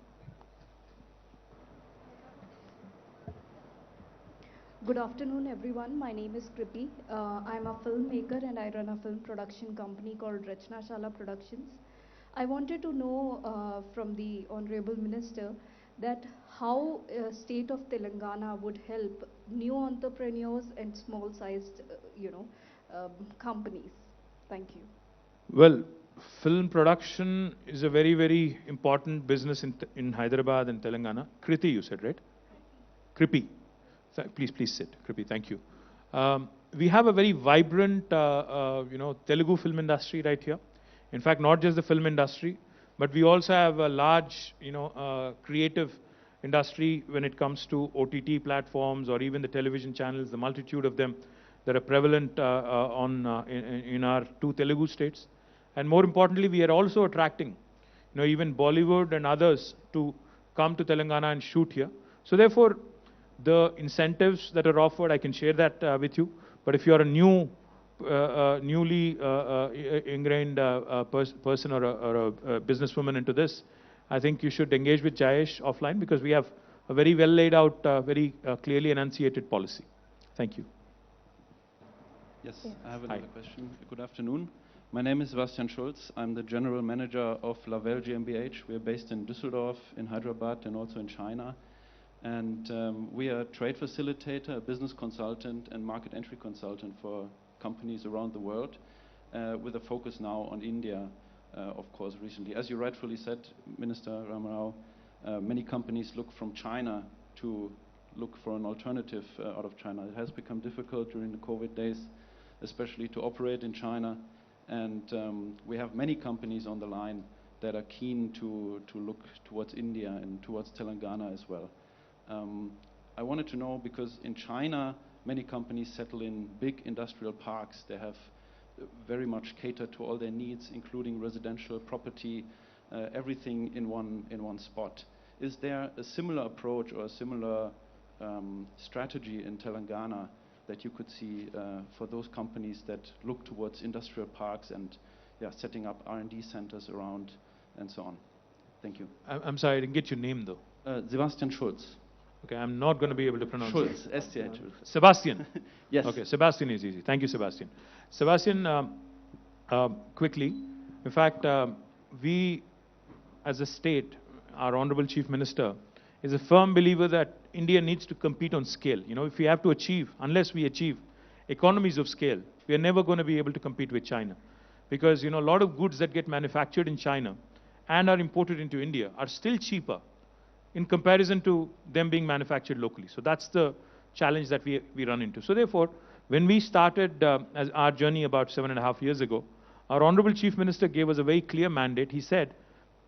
Good afternoon, everyone. My name is Kripi. I'm a filmmaker and I run a film production company called Rachna Shala Productions. I wanted to know from the Honorable Minister that how state of Telangana would help new entrepreneurs and small-sized, companies. Thank you. Well, film production is a very, very important business in Hyderabad and Telangana. Kriti, you said, right? Kripi. Please sit. Kripi, thank you. We have a very vibrant, Telugu film industry right here. In fact, not just the film industry, but we also have a large, creative industry when it comes to OTT platforms or even the television channels, the multitude of them that are prevalent in our two Telugu states. And more importantly, we are also attracting, even Bollywood and others to come to Telangana and shoot here. So therefore, the incentives that are offered, I can share that with you. But if you are a newly ingrained person or a businesswoman into this, I think you should engage with Jayesh offline because we have a very well laid out, very clearly enunciated policy. Thank you. Yes, I have another question. Good afternoon. My name is Sebastian Schulz. I'm the general manager of Lavelle GmbH. We're based in Düsseldorf, in Hyderabad, and also in China. And we are a trade facilitator, a business consultant, and market entry consultant for companies around the world, with a focus now on India, of course, recently. As you rightfully said, Minister Ramarao, many companies look from China to look for an alternative out of China. It has become difficult during the COVID days, especially to operate in China. And we have many companies on the line that are keen to look towards India and towards Telangana as well. I wanted to know, because in China, many companies settle in big industrial parks. They have very much catered to all their needs, including residential property, everything in one spot. Is there a similar approach or a similar strategy in Telangana that you could see for those companies that look towards industrial parks and setting up R&D centers around and so on? Thank you. I'm sorry, I didn't get your name though. Sebastian Schulz. Okay, I'm not going to be able to pronounce Schulz, it. STH. Sebastian. Yes. Okay, Sebastian is easy. Thank you, Sebastian. Sebastian, quickly, in fact, we as a state, our Honorable Chief Minister, is a firm believer that India needs to compete on scale. If we have to achieve, unless we achieve economies of scale, we are never going to be able to compete with China. Because, a lot of goods that get manufactured in China and are imported into India are still cheaper in comparison to them being manufactured locally. So that's the challenge that we run into. So therefore, when we started as our journey about 7.5 years ago, our Honorable Chief Minister gave us a very clear mandate. He said,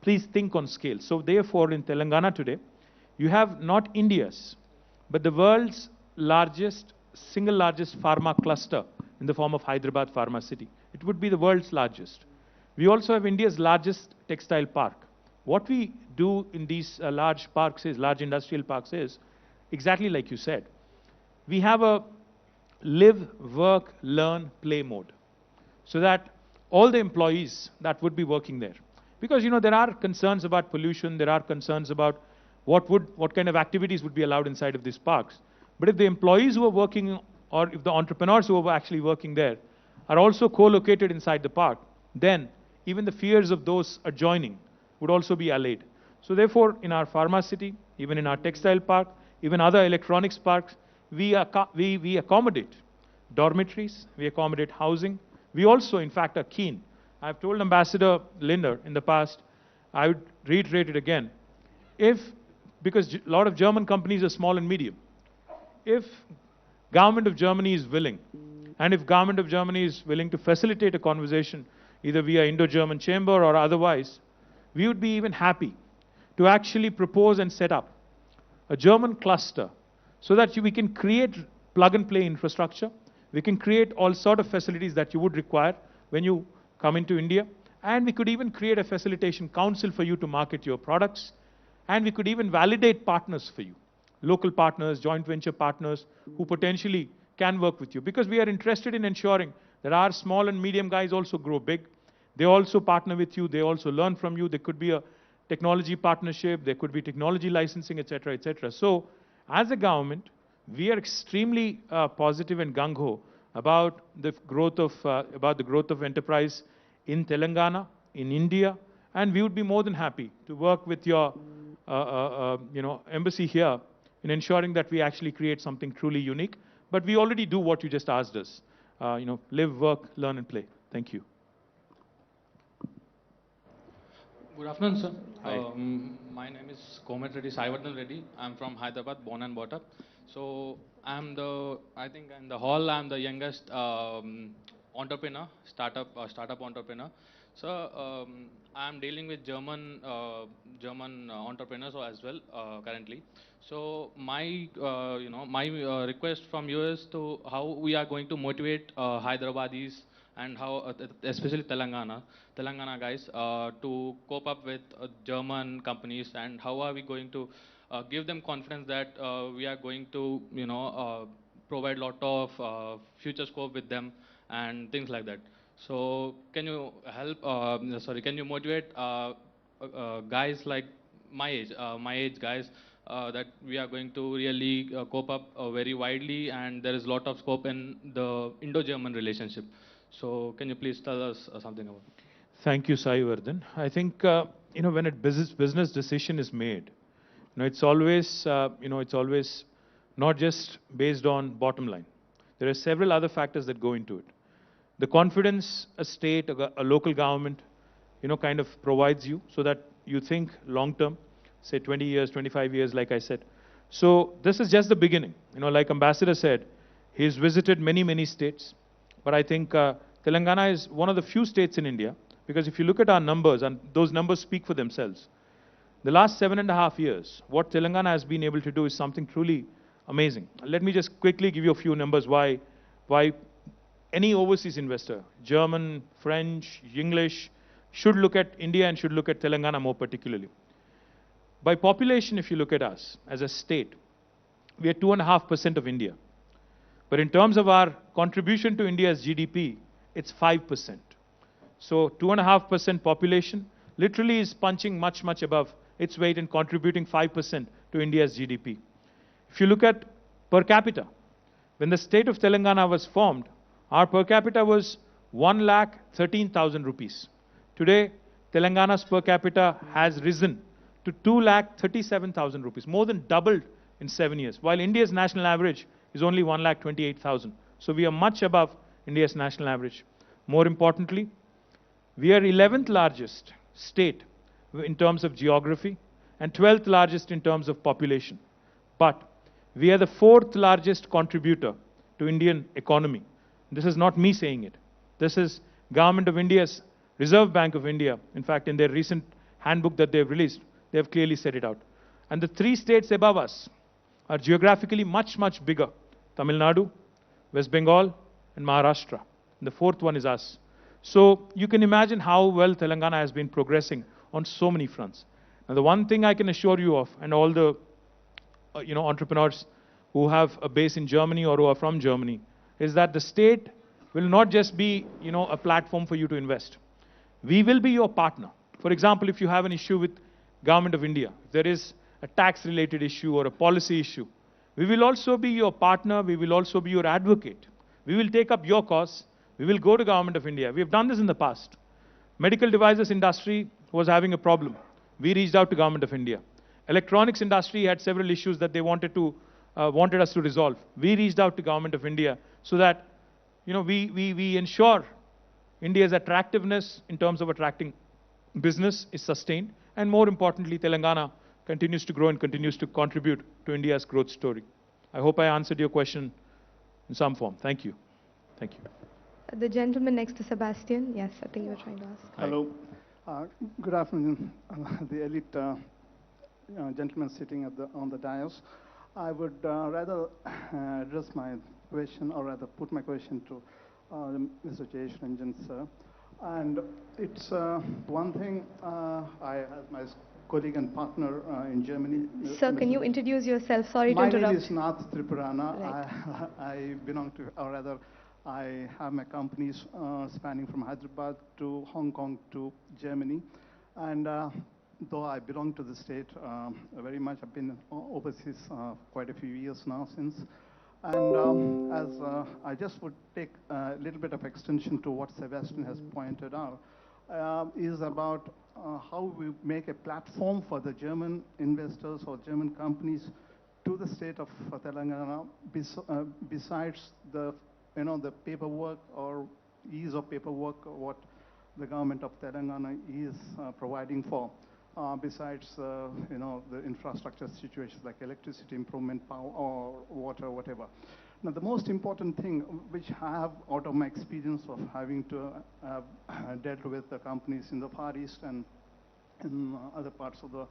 please think on scale. So therefore, in Telangana today, you have not India's, but the world's single largest pharma cluster in the form of Hyderabad Pharma City. It would be the world's largest. We also have India's largest textile park. What we do in these large industrial parks is, exactly like you said, we have a live, work, learn, play mode. So that all the employees that would be working there, Because, you know, there are concerns about pollution, there are concerns about what kind of activities would be allowed inside of these parks. But if the employees who are working, or if the entrepreneurs who are actually working there are also co-located inside the park, then even the fears of those adjoining would also be allayed. So therefore, in our pharma city, even in our textile park, even other electronics parks, we accommodate dormitories, we accommodate housing. We also, in fact, are keen. I've told Ambassador Linder in the past, I would reiterate it again. Because a lot of German companies are small and medium, if government of Germany is willing, and if government of Germany is willing to facilitate a conversation, either via Indo-German chamber or otherwise, we would be even happy to actually propose and set up a German cluster so that we can create plug-and-play infrastructure. We can create all sort of facilities that you would require when you come into India. And we could even create a facilitation council for you to market your products. And we could even validate partners for you, local partners, joint venture partners who potentially can work with you. Because we are interested in ensuring that our small and medium guys also grow big. They also partner with you. They also learn from you. There could be a technology partnership. There could be technology licensing, etc., etc. So as a government, we are extremely positive and gung-ho about the growth of enterprise in Telangana, in India, and we would be more than happy to work with your embassy here in ensuring that we actually create something truly unique. But we already do what you just asked us. Live, work, learn and play. Thank you. Good afternoon, sir. Hi. My name is Komet Reddy, Saivardhan Reddy. I'm from Hyderabad, born and brought up. So I think in the hall, I'm the youngest entrepreneur, startup entrepreneur. So I'm dealing with German entrepreneurs as well currently. So my request from you is to how we are going to motivate Hyderabadis and how especially Telangana guys to cope up with German companies, and how are we going to give them confidence that we are going to provide lot of future scope with them and things like that. So can you help, can you motivate guys like my age guys that we are going to really cope up very widely, and there is a lot of scope in the Indo-German relationship. So can you please tell us something about it? Thank you, Saivardhan. I think, when a business decision is made, it's always not just based on bottom line. There are several other factors that go into it. The confidence a state, a local government, kind of provides you so that you think long term, say 20 years, 25 years, like I said. So this is just the beginning. Like Ambassador said, he's visited many, many states. But I think Telangana is one of the few states in India, because if you look at our numbers, and those numbers speak for themselves, the last 7.5 years, what Telangana has been able to do is something truly amazing. Let me just quickly give you a few numbers why any overseas investor, German, French, English, should look at India and should look at Telangana more particularly. By population, if you look at us as a state, we are 2.5% of India. But in terms of our contribution to India's GDP, it's 5%. So 2.5% population literally is punching much, much above its weight and contributing 5% to India's GDP. If you look at per capita, when the state of Telangana was formed, our per capita was 1,13,000 rupees. Today, Telangana's per capita has risen to 2,37,000 rupees, more than doubled in 7 years, while India's national average is only 1,28,000. So we are much above India's national average. More importantly, we are 11th largest state in terms of geography and 12th largest in terms of population. But we are the 4th largest contributor to Indian economy. This is not me saying it. This is Government of India's Reserve Bank of India. In fact, in their recent handbook that they've released, they have clearly set it out. And the 3 states above us are geographically much, much bigger. Tamil Nadu, West Bengal, and Maharashtra. And the 4th one is us. So you can imagine how well Telangana has been progressing on so many fronts. Now, the one thing I can assure you of, and all the entrepreneurs who have a base in Germany or who are from Germany, is that the state will not just be a platform for you to invest. We will be your partner. For example, if you have an issue with Government of India, if there is a tax-related issue or a policy issue, we will also be your partner, we will also be your advocate. We will take up your cause, we will go to Government of India. We have done this in the past. Medical devices industry was having a problem. We reached out to Government of India. Electronics industry had several issues that they wanted us to resolve. We reached out to Government of India so that, we ensure India's attractiveness in terms of attracting business is sustained, and more importantly, Telangana continues to grow and continues to contribute to India's growth story. I hope I answered your question in some form. Thank you. Thank you. The gentleman next to Sebastian. Yes, I think you were trying to ask. Hello. Good afternoon, the elite gentleman sitting on the dais. I would rather address my question, or rather put my question to Mr. Jayesh Ranjan, sir. And it's one thing I, as my colleague and partner in Germany. Sir, can you introduce yourself? Sorry to interrupt. My name is Nath Tripurana. Right. I belong to, or rather, I have my companies spanning from Hyderabad to Hong Kong to Germany. And though I belong to the state very much, I've been overseas quite a few years now since. And as I just would take a little bit of extension to what Sebastian has pointed out, is about how we make a platform for the German investors or German companies to the state of Telangana, besides the the paperwork or ease of paperwork, what the government of Telangana is providing for, besides the infrastructure situations like electricity improvement, power, or water, whatever. Now, the most important thing, which I have out of my experience of having to dealt with the companies in the Far East and in other parts of the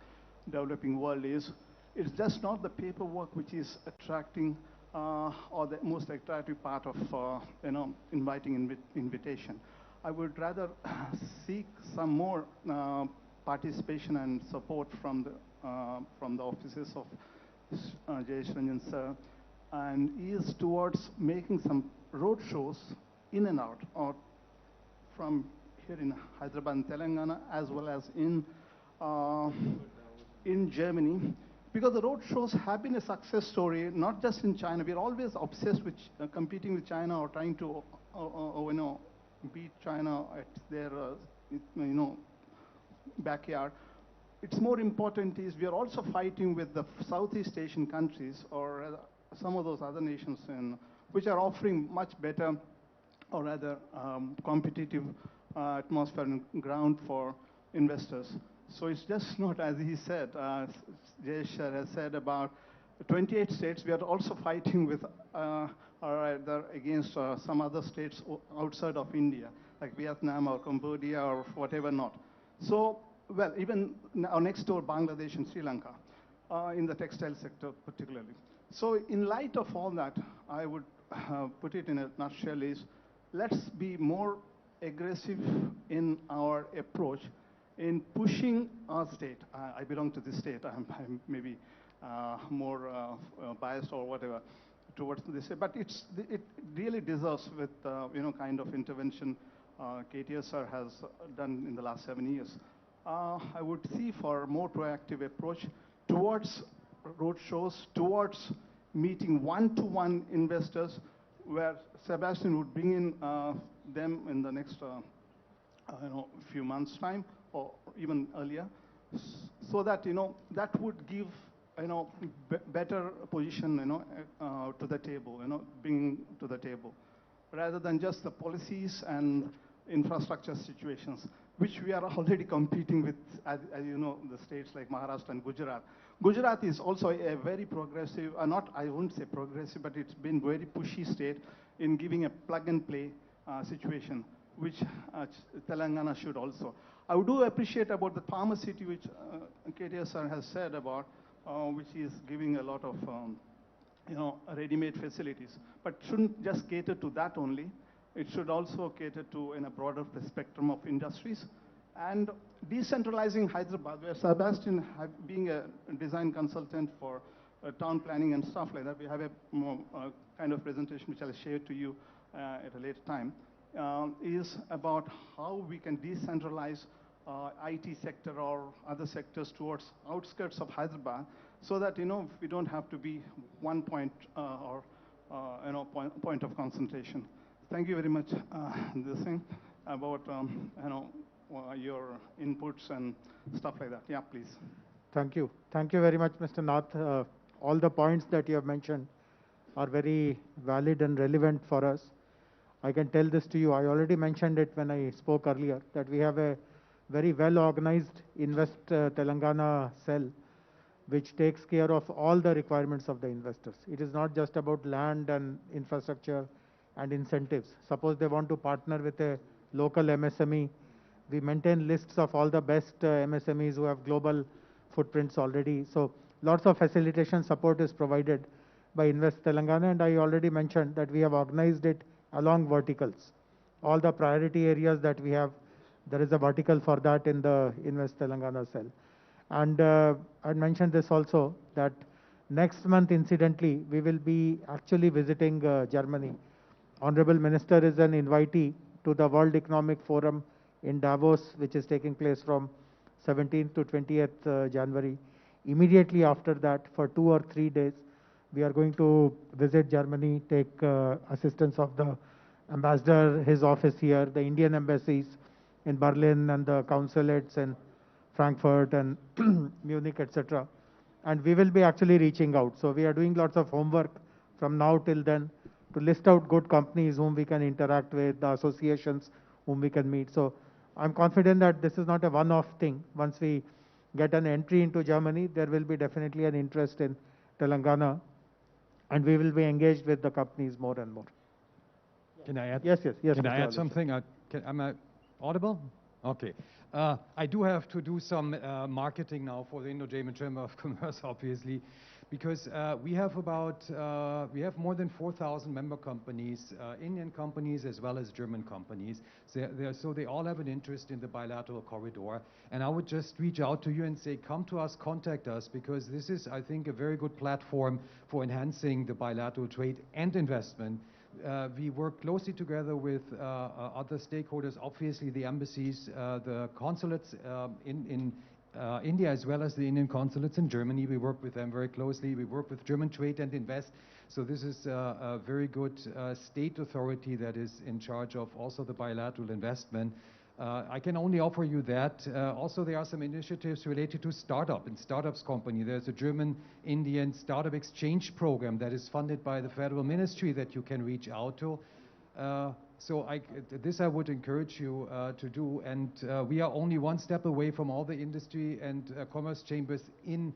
developing world, is it's just not the paperwork which is attracting or the most attractive part of inviting invitation. I would rather seek some more participation and support from the offices of Jayesh Ranjan sir, and is towards making some road shows in and out, or from here in Hyderabad and Telangana, as well as in Germany. Because the road shows have been a success story, not just in China. We're always obsessed with competing with China or trying to, beat China at their, backyard. It's more important is we are also fighting with the Southeast Asian countries, or some of those other nations, which are offering much better, or rather competitive atmosphere and ground for investors. So it's just not, as he said, Jayesh has said, about 28 states. We are also fighting with, against some other states outside of India, like Vietnam or Cambodia or whatever not. So, well, even our next door, Bangladesh and Sri Lanka, in the textile sector particularly. So in light of all that, I would put it in a nutshell is, let's be more aggressive in our approach in pushing our state. I belong to this state. I'm maybe more biased or whatever towards this, but it really deserves with kind of intervention KTR sir has done in the last 7 years. I would see for a more proactive approach towards road shows, towards meeting one-to-one investors, where Sebastian would bring in them in the next few months' time, or even earlier, so that that would give better position to the table, bring to the table, rather than just the policies and infrastructure situations, which we are already competing with, as the states like Maharashtra and Gujarat. Gujarat is also a very progressive, not, I wouldn't say progressive, but it's been very pushy state in giving a plug-and-play situation, which Telangana should also. I do appreciate about the pharmacy, which KTR sir has said about, which is giving a lot of ready-made facilities, but shouldn't just cater to that only. It should also cater to in a broader spectrum of industries. And decentralizing Hyderabad, where Sebastian, being a design consultant for town planning and stuff like that, we have a kind of presentation which I'll share to you at a later time, is about how we can decentralize IT sector or other sectors towards outskirts of Hyderabad, so that we don't have to be one point or point of concentration. Thank you very much, this thing about your inputs and stuff like that. Yeah, please. Thank you. Thank you very much, Mr. Nath. All the points that you have mentioned are very valid and relevant for us. I can tell this to you. I already mentioned it when I spoke earlier, that we have a very well-organized Invest Telangana cell, which takes care of all the requirements of the investors. It is not just about land and infrastructure and incentives. Suppose they want to partner with a local MSME, we maintain lists of all the best MSMEs who have global footprints already. So lots of facilitation support is provided by Invest Telangana, and I already mentioned that we have organized it along verticals. All the priority areas that we have, there is a vertical for that in the Invest Telangana cell. And I mentioned this also, that next month, incidentally, we will be actually visiting Germany. Honorable Minister is an invitee to the World Economic Forum in Davos, which is taking place from 17th to 20th January. Immediately after that, for 2 or 3 days, we are going to visit Germany, take assistance of the ambassador, his office here, the Indian embassies in Berlin and the consulates in Frankfurt and Munich, etc. And we will be actually reaching out. So we are doing lots of homework from now till then to list out good companies whom we can interact with, the associations whom we can meet. So I'm confident that this is not a one-off thing. Once we get an entry into Germany, there will be definitely an interest in Telangana, and we will be engaged with the companies more and more. Can I add? Yes. Can Mr. I add Alush. something? Am I audible? Okay. I do have to do some marketing now for the Indo-German Chamber of Commerce, obviously, because we have more than 4,000 member companies, Indian companies as well as German companies. So they all have an interest in the bilateral corridor. And I would just reach out to you and say, come to us, contact us, because this is, I think, a very good platform for enhancing the bilateral trade and investment. We work closely together with other stakeholders, obviously the embassies, the consulates in India, as well as the Indian consulates in Germany. We work with them very closely. We work with German Trade and Invest. So this is a very good state authority that is in charge of also the bilateral investment. I can only offer you that. Also, there are some initiatives related to startup and startups company. There's a German-Indian startup exchange program that is funded by the federal ministry that you can reach out to. So this I would encourage you to do. And we are only one step away from all the industry and commerce chambers in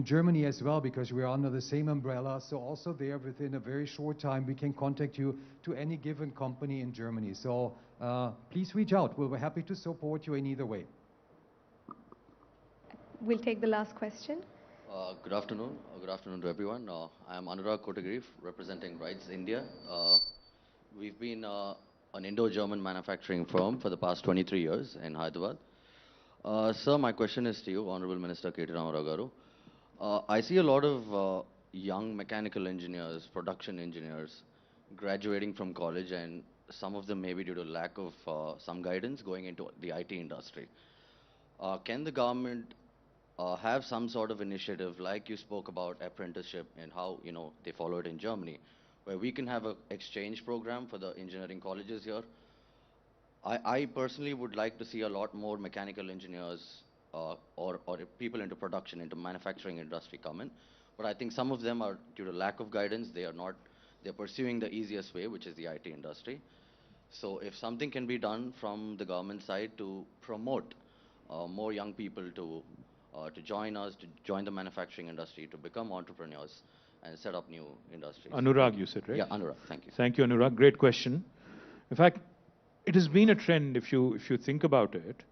Germany as well, because we are under the same umbrella. So also there, within a very short time, we can contact you to any given company in Germany. So please reach out. We'll be happy to support you in either way. We'll take the last question. Good afternoon. Good afternoon to everyone. I am Anurag Kotagiri, representing Rights India. We've been an Indo-German manufacturing firm for the past 23 years in Hyderabad. Sir, my question is to you, Honorable Minister KTR Garu. I see a lot of young mechanical engineers, production engineers, graduating from college, and some of them maybe due to lack of some guidance going into the IT industry. Can the government have some sort of initiative, like you spoke about apprenticeship and how they follow it in Germany, where we can have an exchange program for the engineering colleges here? I personally would like to see a lot more mechanical engineers or people into production, into manufacturing industry come in. But I think some of them are, due to lack of guidance, they're pursuing the easiest way, which is the IT industry. So if something can be done from the government side to promote more young people to join us, to join the manufacturing industry, to become entrepreneurs and set up new industries. Anurag, you said, right? Yeah, Anurag, thank you. Thank you, Anurag. Great question. In fact, it has been a trend, if you think about it,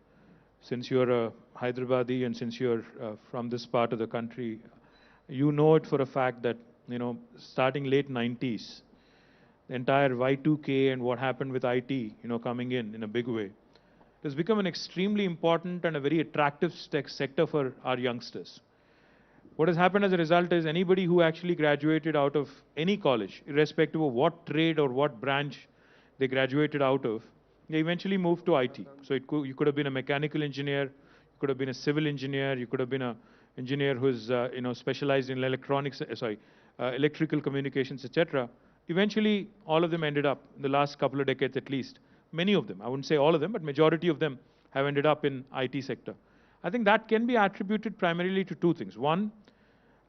since you're a Hyderabadi and since you're from this part of the country, you know it for a fact that, starting late 90s, the entire Y2K and what happened with IT, coming in a big way, it has become an extremely important and a very attractive sector for our youngsters. What has happened as a result is anybody who actually graduated out of any college, irrespective of what trade or what branch they graduated out of, they eventually moved to IT. So you could have been a mechanical engineer, you could have been a civil engineer, you could have been an engineer who's specialized in electronics, electrical communications, etc. Eventually, all of them ended up in the last couple of decades at least. Many of them, I wouldn't say all of them, but majority of them have ended up in IT sector. I think that can be attributed primarily to two things. One,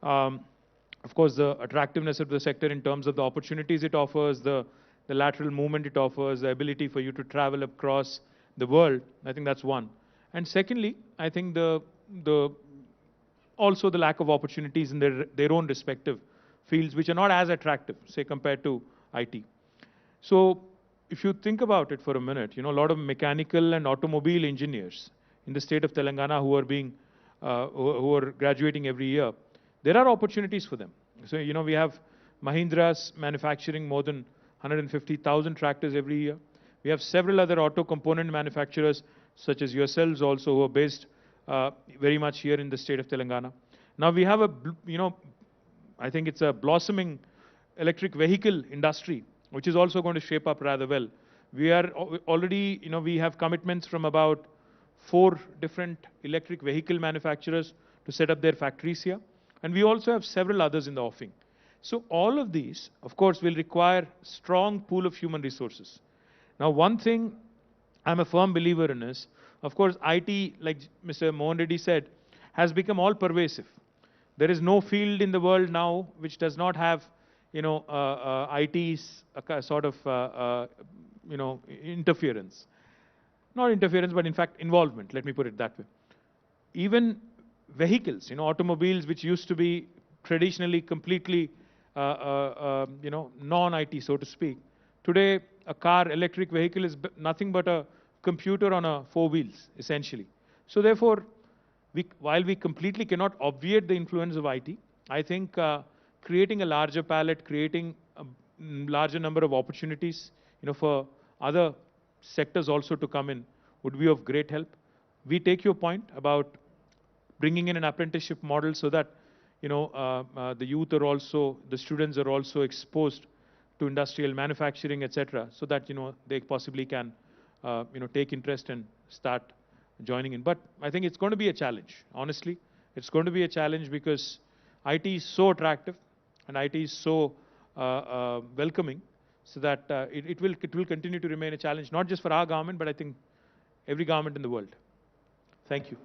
of course, the attractiveness of the sector in terms of the opportunities it offers, the lateral movement it offers, the ability for you to travel across the world. I think that's one. And secondly, I think also the lack of opportunities in their own respective fields, which are not as attractive, say, compared to IT. So if you think about it for a minute, a lot of mechanical and automobile engineers in the state of Telangana who are graduating every year, there are opportunities for them. So, we have Mahindra's manufacturing more than 150,000 tractors every year. We have several other auto component manufacturers, such as yourselves also, who are based very much here in the state of Telangana. Now we have I think it's a blossoming electric vehicle industry, which is also going to shape up rather well. We are already, we have commitments from about 4 different electric vehicle manufacturers to set up their factories here. And we also have several others in the offing. So all of these, of course, will require strong pool of human resources. Now, one thing I'm a firm believer in is, of course, IT, like Mr. Mohan Reddy said, has become all pervasive. There is no field in the world now which does not have, IT's sort of, interference. Not interference, but in fact, involvement, let me put it that way. Even vehicles, automobiles, which used to be traditionally completely, non-IT, so to speak. Today, a car, electric vehicle is nothing but a computer on 4 wheels, essentially. So therefore, while we completely cannot obviate the influence of IT, I think creating a larger palette, creating a larger number of opportunities, for other sectors also to come in would be of great help. We take your point about bringing in an apprenticeship model so that, the youth are also, the students are also exposed to industrial manufacturing, etc., so that, they possibly can, take interest and start joining in. But I think it's going to be a challenge, honestly. It's going to be a challenge because IT is so attractive and IT is so welcoming, so that it will continue to remain a challenge, not just for our government, but I think every government in the world. Thank you.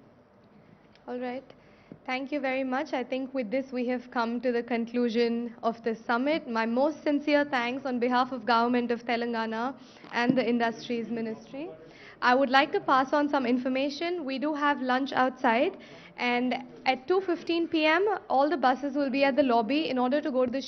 All right. Thank you very much. I think with this we have come to the conclusion of the summit. My most sincere thanks on behalf of Government of Telangana and the Industries Ministry. I would like to pass on some information. We do have lunch outside, and at 2:15 p.m. all the buses will be at the lobby in order to go to the